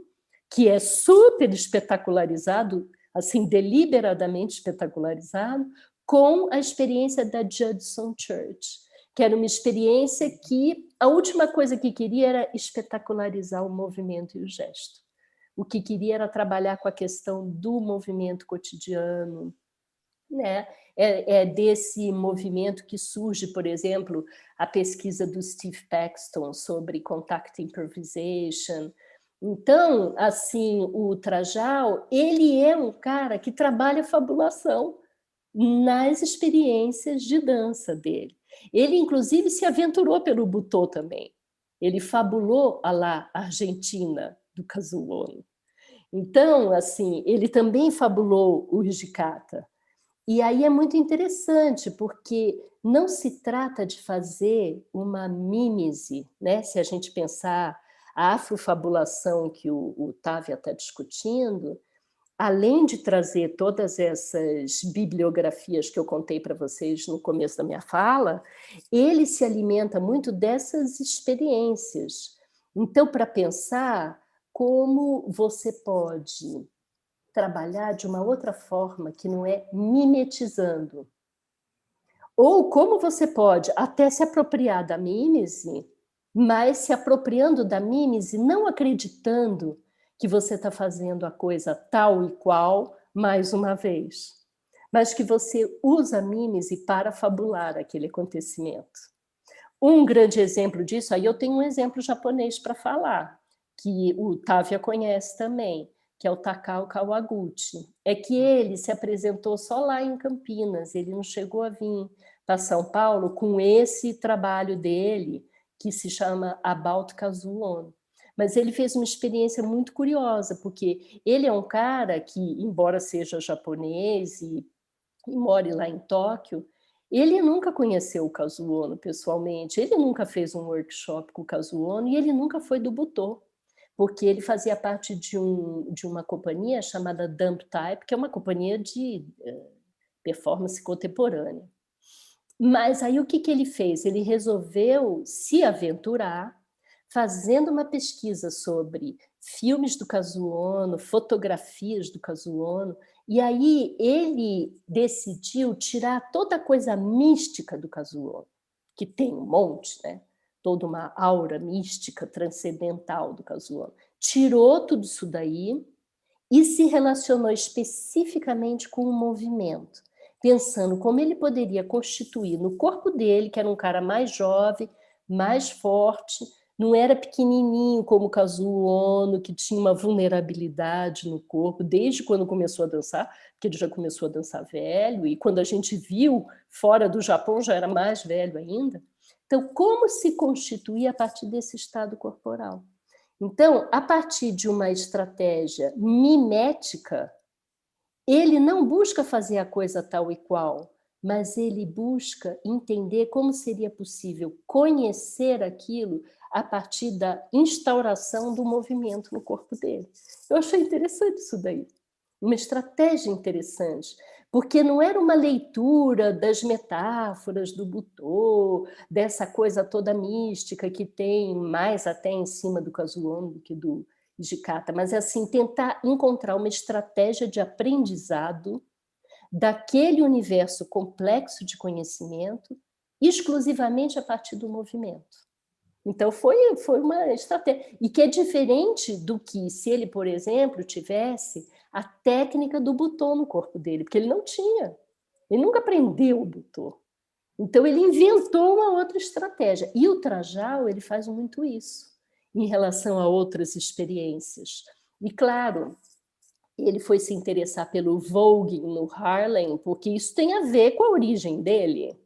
que é super espetacularizado, assim, deliberadamente espetacularizado, com a experiência da Judson Church, que era uma experiência que a última coisa que queria era espetacularizar o movimento e o gesto. O que queria era trabalhar com a questão do movimento cotidiano, né? É desse movimento que surge, por exemplo, a pesquisa do Steve Paxton sobre contact improvisation. Então, assim, o Trajal, ele é um cara que trabalha fabulação nas experiências de dança dele. Ele, inclusive, se aventurou pelo butô também. Ele fabulou a la Argentina, do Casulono. Então, assim, ele também fabulou o Hijikata. E aí é muito interessante, porque não se trata de fazer uma mímese, né? Se a gente pensar a afrofabulação que o Tavia está discutindo, além de trazer todas essas bibliografias que eu contei para vocês no começo da minha fala, ele se alimenta muito dessas experiências. Então, para pensar como você pode trabalhar de uma outra forma que não é mimetizando. Ou como você pode até se apropriar da mímese, mas se apropriando da mímese, não acreditando que você está fazendo a coisa tal e qual mais uma vez, mas que você usa a mímese para fabular aquele acontecimento. Um grande exemplo disso, aí eu tenho um exemplo japonês para falar, que o Tavia conhece também, que é o Takao Kawaguchi. É que ele se apresentou só lá em Campinas, ele não chegou a vir para São Paulo com esse trabalho dele, que se chama About Kazuon. Mas ele fez uma experiência muito curiosa, porque ele é um cara que, embora seja japonês e e more lá em Tóquio, ele nunca conheceu o Kazuo Ono pessoalmente, ele nunca fez um workshop com o Kazuo Ono e ele nunca foi do Butô, porque ele fazia parte de uma companhia chamada Dump Type, que é uma companhia de performance contemporânea. Mas aí o que ele fez? Ele resolveu se aventurar fazendo uma pesquisa sobre filmes do Kazuo Ono, fotografias do Kazuo Ono, e aí ele decidiu tirar toda a coisa mística do Kazuo Ono, que tem um monte, né? Toda uma aura mística, transcendental do Kazuo Ono. Tirou tudo isso daí e se relacionou especificamente com o movimento, pensando como ele poderia constituir no corpo dele, que era um cara mais jovem, mais forte, não era pequenininho como o Kazuo Ono, que tinha uma vulnerabilidade no corpo, desde quando começou a dançar, porque ele já começou a dançar velho, e quando a gente viu fora do Japão já era mais velho ainda. Então, como se constituir a partir desse estado corporal? Então, a partir de uma estratégia mimética, ele não busca fazer a coisa tal e qual, mas ele busca entender como seria possível conhecer aquilo a partir da instauração do movimento no corpo dele. Eu achei interessante isso daí, uma estratégia interessante, porque não era uma leitura das metáforas do Butô, dessa coisa toda mística que tem mais até em cima do Kazuo Ono do que do Hijikata, mas é assim, tentar encontrar uma estratégia de aprendizado daquele universo complexo de conhecimento exclusivamente a partir do movimento. Então, foi uma estratégia. E que é diferente do que se ele, por exemplo, tivesse a técnica do Butô no corpo dele, porque ele não tinha. Ele nunca aprendeu o Butô. Então, ele inventou uma outra estratégia. E o Trajal, ele faz muito isso em relação a outras experiências. E, claro, ele foi se interessar pelo voguing no Harlem, porque isso tem a ver com a origem dele.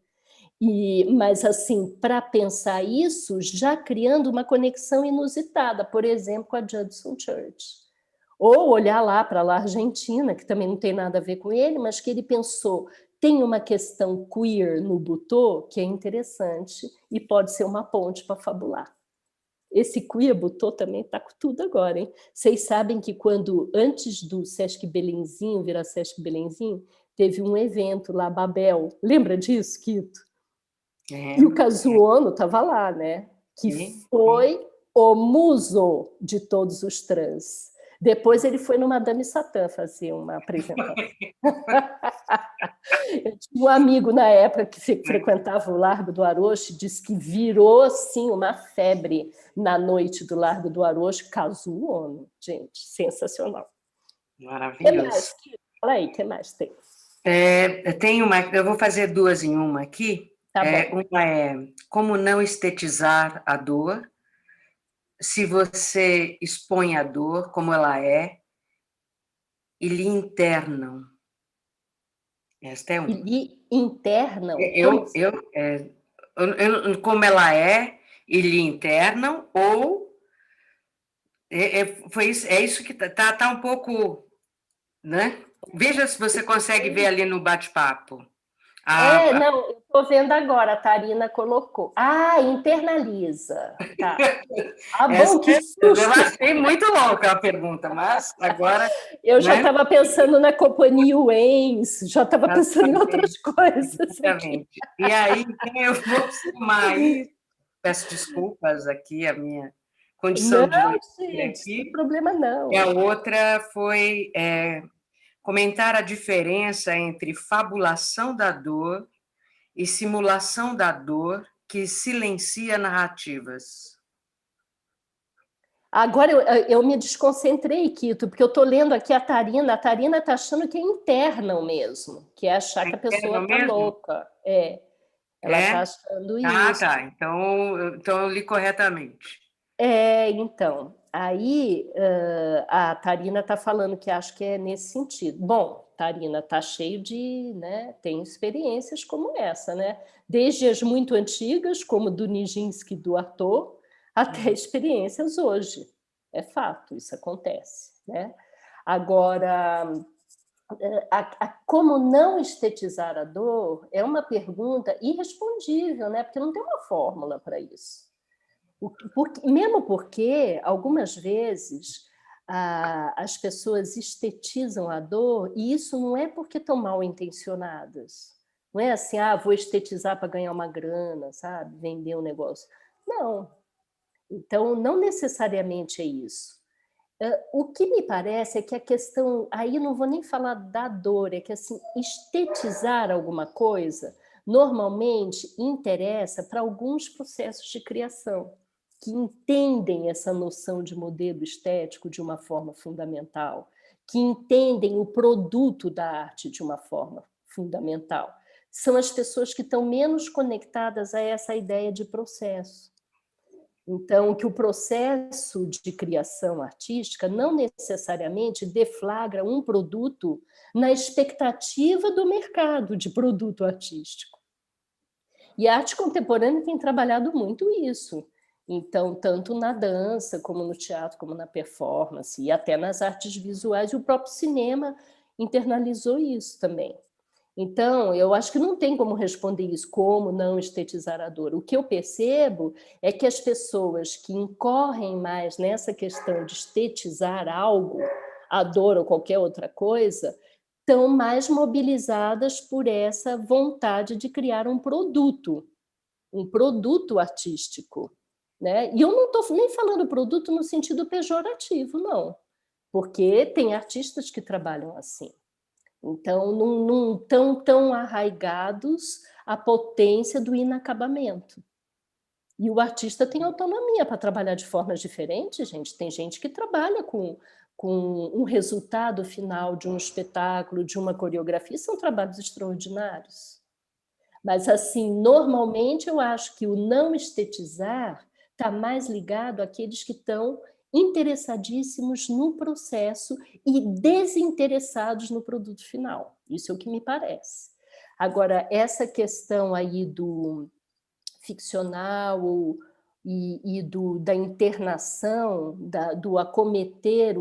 Mas, assim, para pensar isso, já criando uma conexão inusitada, por exemplo, com a Judson Church. Ou olhar lá para a Argentina, que também não tem nada a ver com ele, mas que ele pensou, tem uma questão queer no Butô que é interessante e pode ser uma ponte para fabular. Esse queer Butô também está com tudo agora, hein? Vocês sabem que antes do Sesc Belenzinho virar Sesc Belenzinho, teve um evento lá, Babel. Lembra disso, Quito? E o Kazuo Ono estava lá, né? Que foi o muso de todos os trans. Depois ele foi no Madame Satã fazer uma apresentação. Eu tinha um amigo na época que frequentava o Largo do Aroche, disse que virou, assim, uma febre na noite do Largo do Aroche, Kazuo Ono. Gente, sensacional. Maravilhoso. Que mais? Fala aí, o que mais tem? Eu vou fazer duas em uma aqui. Tá bom. Uma é como não estetizar a dor, se você expõe a dor como ela é, e lhe internam. Esta é uma. E lhe internam? Como ela é, e lhe internam, ou é isso que tá um pouco, né? Veja se você consegue ver ali no bate-papo. Não, eu estou vendo agora, a Tarina colocou. Internaliza. Tá. Bom, que susto! Eu achei muito louca a pergunta, mas agora... Eu já estava pensando na companhia Waynes, já estava pensando em outras coisas. Exatamente. E aí, eu vou somar aí, peço desculpas aqui, a minha condição de leitura aqui. Não tem problema não. E a outra foi comentar a diferença entre fabulação da dor e simulação da dor que silencia narrativas. Agora eu me desconcentrei, Quito, porque eu estou lendo aqui a Tarina está achando que é internal mesmo, que é achar que a pessoa está louca. Ela está achando isso. Tá, então eu li corretamente. Então, aí a Tarina está falando que acho que é nesse sentido. Bom, Tarina, está cheio de, né, tem experiências como essa, né? Desde as muito antigas, como do Nijinsky, do Arthur, até experiências hoje. É fato, isso acontece, né? Agora, como não estetizar a dor é uma pergunta irrespondível, né? Porque não tem uma fórmula para isso. Mesmo porque, algumas vezes, as pessoas estetizam a dor, e isso não é porque estão mal intencionadas. Não é assim, vou estetizar para ganhar uma grana, sabe? Vender um negócio. Não. Então, não necessariamente é isso. O que me parece é que a questão, aí não vou nem falar da dor, é que assim, estetizar alguma coisa normalmente interessa para alguns processos de criação, que entendem essa noção de modelo estético de uma forma fundamental, que entendem o produto da arte de uma forma fundamental. São as pessoas que estão menos conectadas a essa ideia de processo. Então, que o processo de criação artística não necessariamente deflagra um produto na expectativa do mercado de produto artístico. E a arte contemporânea tem trabalhado muito isso. Então, tanto na dança, como no teatro, como na performance, e até nas artes visuais, e o próprio cinema internalizou isso também. Então, eu acho que não tem como responder isso, como não estetizar a dor. O que eu percebo é que as pessoas que incorrem mais nessa questão de estetizar algo, a dor ou qualquer outra coisa, estão mais mobilizadas por essa vontade de criar um produto artístico. Né? E eu não estou nem falando produto no sentido pejorativo, não, porque tem artistas que trabalham assim. Então, não estão tão arraigados à potência do inacabamento. E o artista tem autonomia para trabalhar de formas diferentes, gente. Tem gente que trabalha com um resultado final de um espetáculo, de uma coreografia, são trabalhos extraordinários. Mas, assim, normalmente eu acho que o não estetizar está mais ligado àqueles que estão interessadíssimos no processo e desinteressados no produto final. Isso é o que me parece. Agora, essa questão aí do ficcional e da internação, do acometer,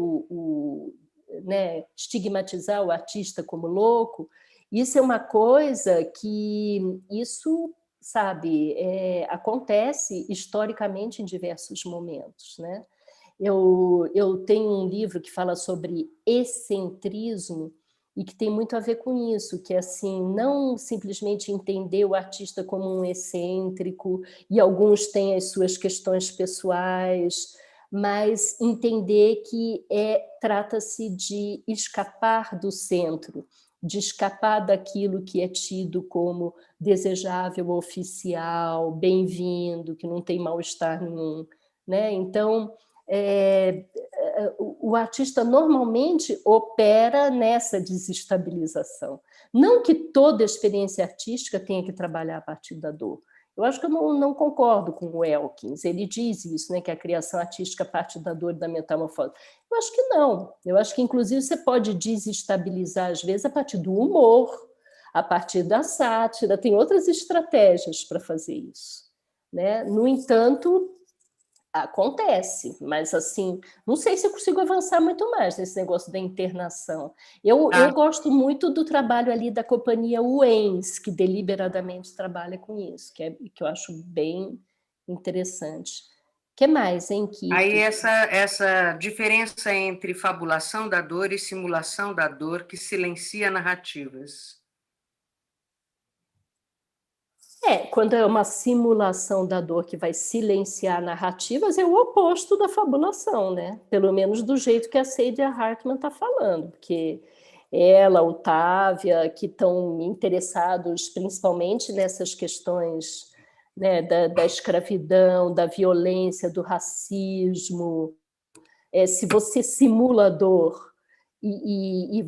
né, estigmatizar o artista como louco, isso é uma coisa que, sabe, acontece historicamente em diversos momentos, né? Eu tenho um livro que fala sobre excentrismo e que tem muito a ver com isso, que é assim, não simplesmente entender o artista como um excêntrico, e alguns têm as suas questões pessoais, mas entender que trata-se de escapar do centro, de escapar daquilo que é tido como desejável, oficial, bem-vindo, que não tem mal-estar nenhum, né? Então, o artista normalmente opera nessa desestabilização. Não que toda experiência artística tenha que trabalhar a partir da dor. Eu acho que eu não concordo com o Elkins. Ele diz isso, né, que a criação artística parte da dor e da metamorfose. Eu acho que não. Eu acho que, inclusive, você pode desestabilizar, às vezes, a partir do humor, a partir da sátira. Tem outras estratégias para fazer isso, né? No entanto, acontece, mas assim, não sei se eu consigo avançar muito mais nesse negócio da internação. Eu gosto muito do trabalho ali da companhia Uens, que deliberadamente trabalha com isso, que eu acho bem interessante. O que mais, hein, Kiko? Aí essa diferença entre fabulação da dor e simulação da dor que silencia narrativas. Quando é uma simulação da dor que vai silenciar narrativas, é o oposto da fabulação, né? Pelo menos do jeito que a Saidia Hartman está falando, porque ela, o Távia, que estão interessados principalmente nessas questões, né, da escravidão, da violência, do racismo. Se você simula a dor, e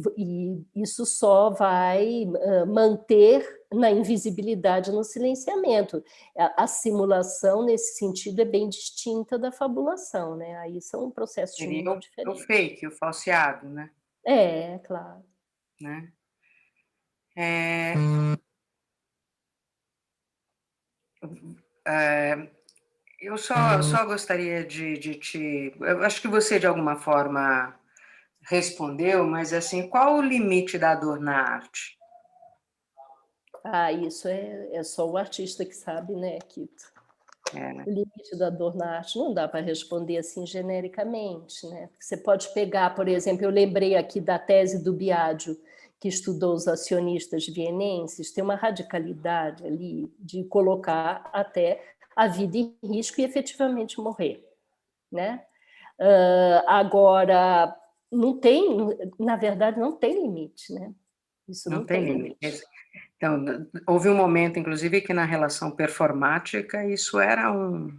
isso só vai manter na invisibilidade, no silenciamento. A simulação, nesse sentido, é bem distinta da fabulação, né? Aí são processos muito diferentes. O fake, o falseado, né? Claro. Né? Eu só gostaria de te... Eu acho que você, de alguma forma, respondeu, mas assim, qual o limite da dor na arte? Isso é só o artista que sabe, né, Quito? É. O limite da dor na arte não dá para responder assim genericamente, né? Você pode pegar, por exemplo, eu lembrei aqui da tese do Biagio, que estudou os acionistas vienenses, tem uma radicalidade ali de colocar até a vida em risco e efetivamente morrer, né? Agora, não tem, na verdade, não tem limite, né? Isso Não não tem tem limite. limite. Então, houve um momento, inclusive, que na relação performática isso era um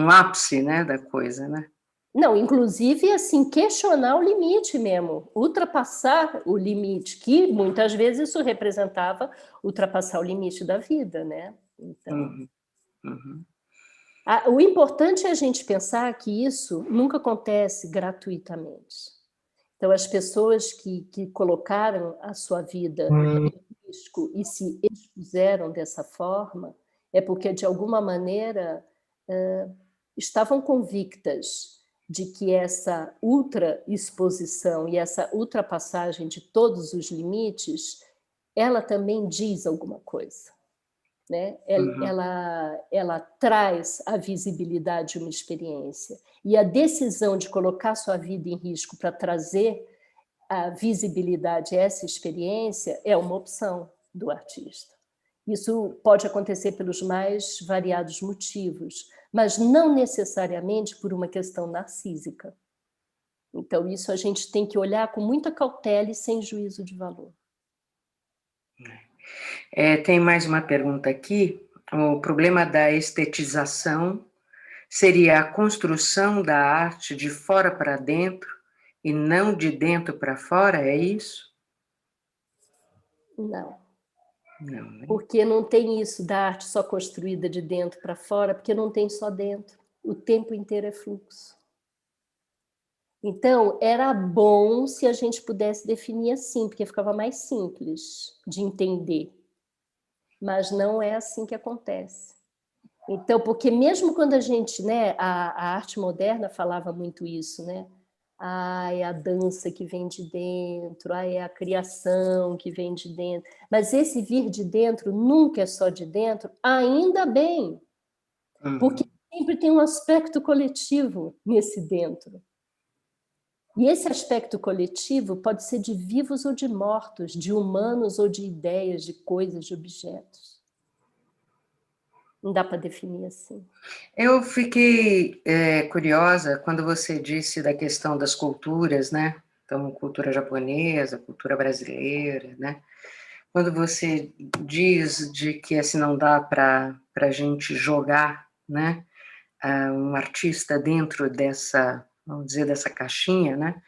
ápice, né, da coisa, né? Não, inclusive, assim, questionar o limite mesmo, ultrapassar o limite, que muitas vezes isso representava ultrapassar o limite da vida, né? Então, Uhum. o importante é a gente pensar que isso nunca acontece gratuitamente. Então, as pessoas que colocaram a sua vida em risco e se expuseram dessa forma, é porque, de alguma maneira, estavam convictas de que essa ultra-exposição e essa ultrapassagem de todos os limites, ela também diz alguma coisa, né? Ela traz à visibilidade uma experiência. E a decisão de colocar sua vida em risco para trazer a visibilidade a essa experiência é uma opção do artista. Isso pode acontecer pelos mais variados motivos, mas não necessariamente por uma questão narcísica. Então, isso a gente tem que olhar com muita cautela e sem juízo de valor. Tem mais uma pergunta aqui. O problema da estetização seria a construção da arte de fora para dentro e não de dentro para fora, é isso? Não. Não, né? Porque não tem isso da arte só construída de dentro para fora, porque não tem só dentro. O tempo inteiro é fluxo. Então, era bom se a gente pudesse definir assim, porque ficava mais simples de entender. Mas não é assim que acontece. Então, porque mesmo quando a gente, né, a arte moderna falava muito isso, né? É a dança que vem de dentro, é a criação que vem de dentro. Mas esse vir de dentro nunca é só de dentro, ainda bem, porque sempre tem um aspecto coletivo nesse dentro. E esse aspecto coletivo pode ser de vivos ou de mortos, de humanos ou de ideias, de coisas, de objetos. Não dá para definir assim. Eu fiquei curiosa quando você disse da questão das culturas, né? Então, cultura japonesa, cultura brasileira, né? Quando você diz de que assim não dá para a gente jogar, né? Um artista dentro dessa, vamos dizer, dessa caixinha, né?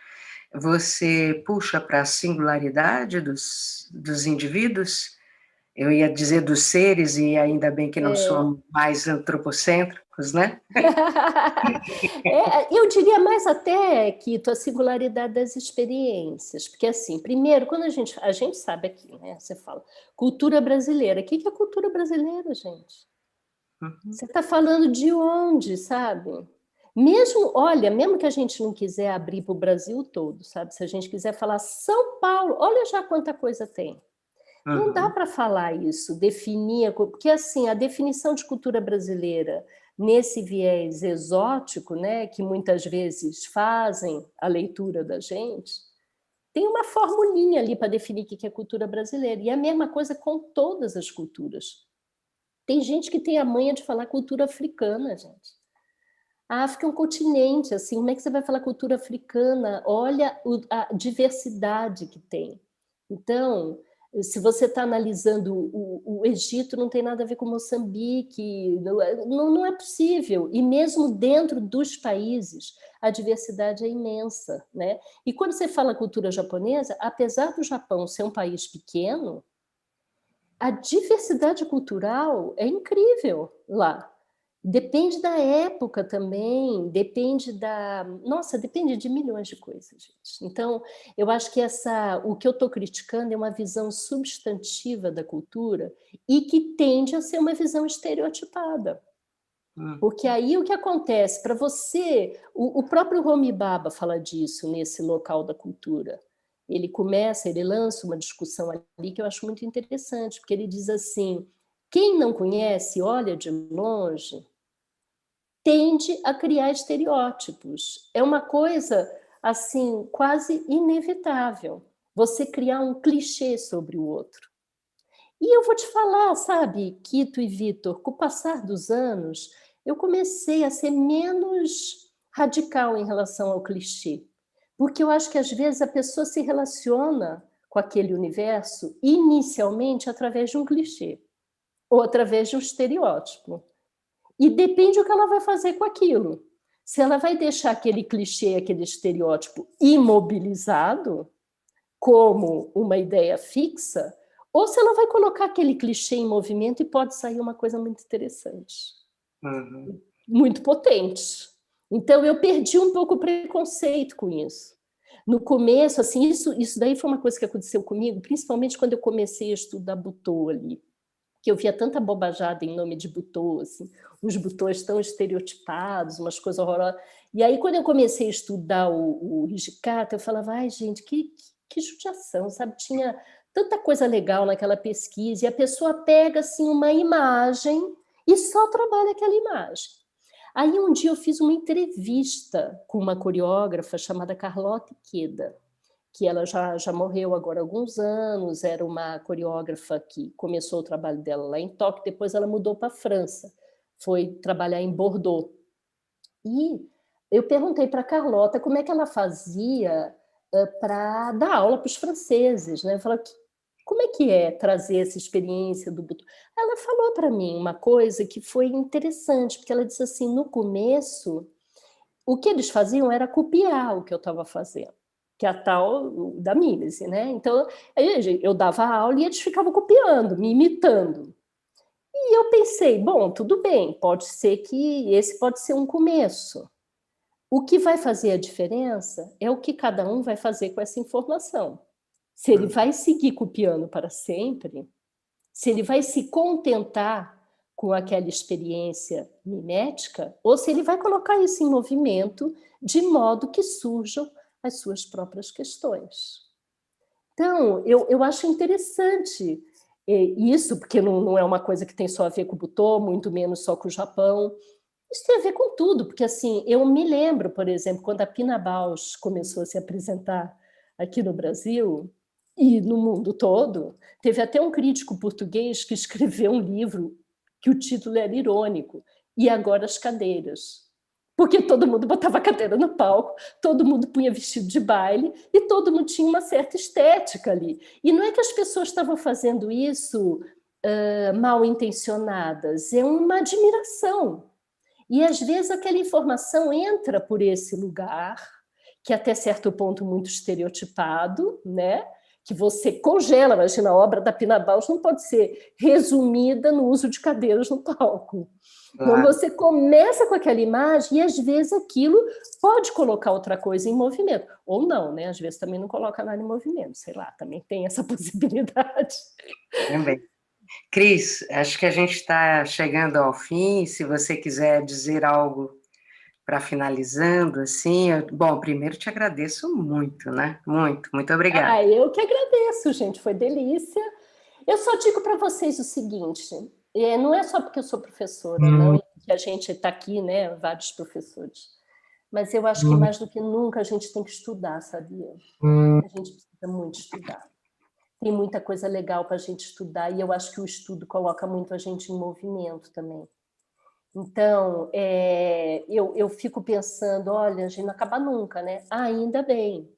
Você puxa para a singularidade dos indivíduos. Eu ia dizer dos seres, e ainda bem que não somos mais antropocêntricos, né? Eu diria mais até, Quito, a singularidade das experiências. Porque, assim, primeiro, quando a gente sabe aqui, né? Você fala, cultura brasileira. O que é cultura brasileira, gente? Você está falando de onde, sabe? Mesmo que a gente não quiser abrir para o Brasil todo, sabe? Se a gente quiser falar São Paulo, olha já quanta coisa tem. Não dá para falar isso, definir, porque assim, a definição de cultura brasileira nesse viés exótico, né, que muitas vezes fazem a leitura da gente, tem uma formulinha ali para definir o que é cultura brasileira. E é a mesma coisa com todas as culturas. Tem gente que tem a manha de falar cultura africana, gente. A África é um continente, assim, como é que você vai falar cultura africana? Olha a diversidade que tem. Então, se você está analisando o Egito, não tem nada a ver com Moçambique, não é possível. E mesmo dentro dos países, a diversidade é imensa, né? E quando você fala cultura japonesa, apesar do Japão ser um país pequeno, a diversidade cultural é incrível lá. Depende da época também, depende de milhões de coisas, gente. Então, eu acho que o que eu estou criticando é uma visão substantiva da cultura e que tende a ser uma visão estereotipada. Porque aí o que acontece? Para você, o próprio Homi Bhabha fala disso nesse local da cultura. Ele lança uma discussão ali que eu acho muito interessante, porque ele diz assim, quem não conhece, olha de longe, tende a criar estereótipos. É uma coisa, assim, quase inevitável, você criar um clichê sobre o outro. E eu vou te falar, sabe, Quito e Vitor, com o passar dos anos, eu comecei a ser menos radical em relação ao clichê. Porque eu acho que, às vezes, a pessoa se relaciona com aquele universo inicialmente através de um clichê ou através de um estereótipo. E depende do que ela vai fazer com aquilo. Se ela vai deixar aquele clichê, aquele estereótipo imobilizado, como uma ideia fixa, ou se ela vai colocar aquele clichê em movimento e pode sair uma coisa muito interessante, muito potente. Então, eu perdi um pouco o preconceito com isso. No começo, assim, isso daí foi uma coisa que aconteceu comigo, principalmente quando eu comecei a estudar Butô ali, que eu via tanta bobajada em nome de Butô, assim, uns Butôs tão estereotipados, umas coisas horrorosas. E aí, quando eu comecei a estudar o Hijikata, eu falava, ai, gente, que judiação, sabe? Tinha tanta coisa legal naquela pesquisa, e a pessoa pega, assim, uma imagem e só trabalha aquela imagem. Aí, um dia, eu fiz uma entrevista com uma coreógrafa chamada Carlota Ikeda, que ela já morreu agora há alguns anos, era uma coreógrafa que começou o trabalho dela lá em Tóquio, depois ela mudou para a França, foi trabalhar em Bordeaux. E eu perguntei para a Carlota como é que ela fazia para dar aula para os franceses, né? Eu falei, como é que é trazer essa experiência do Butô? Ela falou para mim uma coisa que foi interessante, porque ela disse assim, no começo, o que eles faziam era copiar o que eu estava fazendo, que é a tal da mímese, né? Então, eu dava aula e eles ficavam copiando, me imitando. E eu pensei, bom, tudo bem, pode ser que esse pode ser um começo. O que vai fazer a diferença é o que cada um vai fazer com essa informação. Se ele vai seguir copiando para sempre, se ele vai se contentar com aquela experiência mimética, ou se ele vai colocar isso em movimento de modo que surjam as suas próprias questões. Então, eu acho interessante isso, porque não é uma coisa que tem só a ver com o Butô, muito menos só com o Japão. Isso tem a ver com tudo, porque assim, eu me lembro, por exemplo, quando a Pina Bausch começou a se apresentar aqui no Brasil e no mundo todo, teve até um crítico português que escreveu um livro que o título era irônico, E Agora as Cadeiras. Porque todo mundo botava a cadeira no palco, todo mundo punha vestido de baile e todo mundo tinha uma certa estética ali. E não é que as pessoas estavam fazendo isso mal intencionadas, é uma admiração. E, às vezes, aquela informação entra por esse lugar, que é até certo ponto muito estereotipado, né? Que você congela. Imagina, a obra da Pina Bausch não pode ser resumida no uso de cadeiras no palco. Então, você começa com aquela imagem e, às vezes, aquilo pode colocar outra coisa em movimento. Ou não, né? Às vezes também não coloca nada em movimento, sei lá, também tem essa possibilidade. Também. Cris, acho que a gente está chegando ao fim. Se você quiser dizer algo para finalizando, assim, bom, primeiro te agradeço muito, né? Muito obrigada. Eu que agradeço, gente, foi delícia. Eu só digo para vocês o seguinte, não é só porque eu sou professora, não, e que a gente está aqui, né, vários professores, mas eu acho que mais do que nunca a gente tem que estudar, sabia? A gente precisa muito estudar. Tem muita coisa legal para a gente estudar e eu acho que o estudo coloca muito a gente em movimento também. Então, eu fico pensando, olha, a gente não acaba nunca, né? Ainda bem.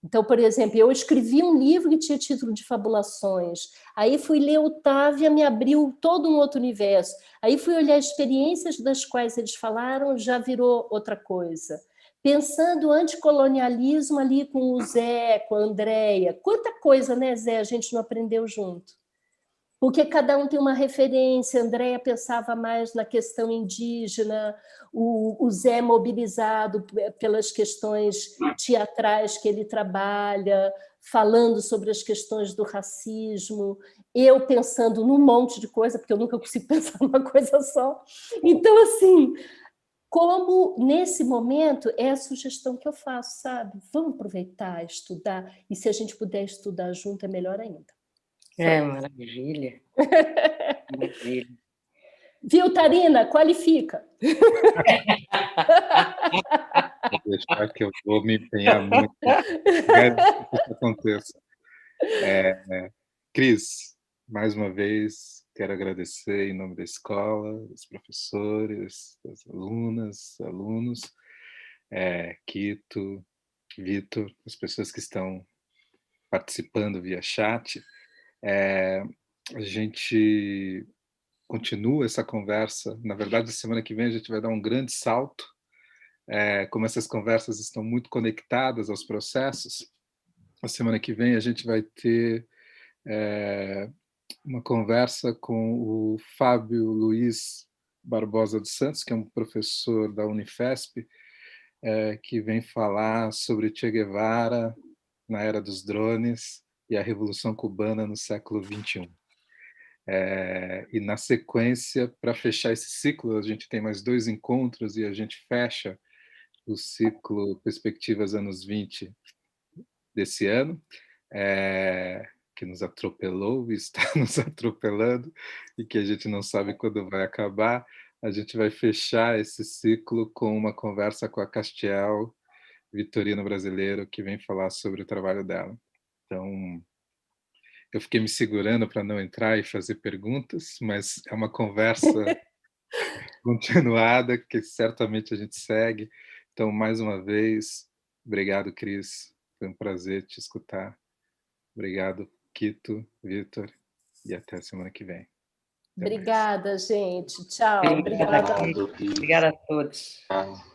Então, por exemplo, eu escrevi um livro que tinha título de Fabulações, aí fui ler Otávia, me abriu todo um outro universo, aí fui olhar experiências das quais eles falaram, já virou outra coisa. Pensando anticolonialismo ali com o Zé, com a Andréia, quanta coisa, né, Zé, a gente não aprendeu junto. Porque cada um tem uma referência. A Andréia pensava mais na questão indígena, o Zé mobilizado pelas questões teatrais que ele trabalha, falando sobre as questões do racismo. eu pensando num monte de coisa, porque eu nunca consigo pensar numa coisa só. Então, assim, como nesse momento é a sugestão que eu faço, sabe? Vamos aproveitar, estudar, e se a gente puder estudar junto, é melhor ainda. Maravilha. Maravilha. Viu, Tarina? Qualifica. Vou deixar que eu vou me empenhar muito para que isso aconteça. Cris, mais uma vez, quero agradecer em nome da escola, dos professores, das alunas, alunos, Quito, Vitor, as pessoas que estão participando via chat. A gente continua essa conversa. Na verdade, semana que vem a gente vai dar um grande salto. Como essas conversas estão muito conectadas aos processos, a semana que vem a gente vai ter uma conversa com o Fábio Luiz Barbosa dos Santos, que é um professor da Unifesp, que vem falar sobre Che Guevara na era dos drones e a Revolução Cubana no século XXI. E na sequência, para fechar esse ciclo, a gente tem mais 2 encontros e a gente fecha o ciclo Perspectivas Anos 20 desse ano, que nos atropelou e está nos atropelando, e que a gente não sabe quando vai acabar. A gente vai fechar esse ciclo com uma conversa com a Castiel, Vitorino brasileiro, que vem falar sobre o trabalho dela. Então, eu fiquei me segurando para não entrar e fazer perguntas, mas é uma conversa continuada que certamente a gente segue. Então, mais uma vez, obrigado, Cris. Foi um prazer te escutar. Obrigado, Quito, Vitor, e até a semana que vem. Obrigada, gente. Tchau. Obrigada. Obrigada a todos. Tchau.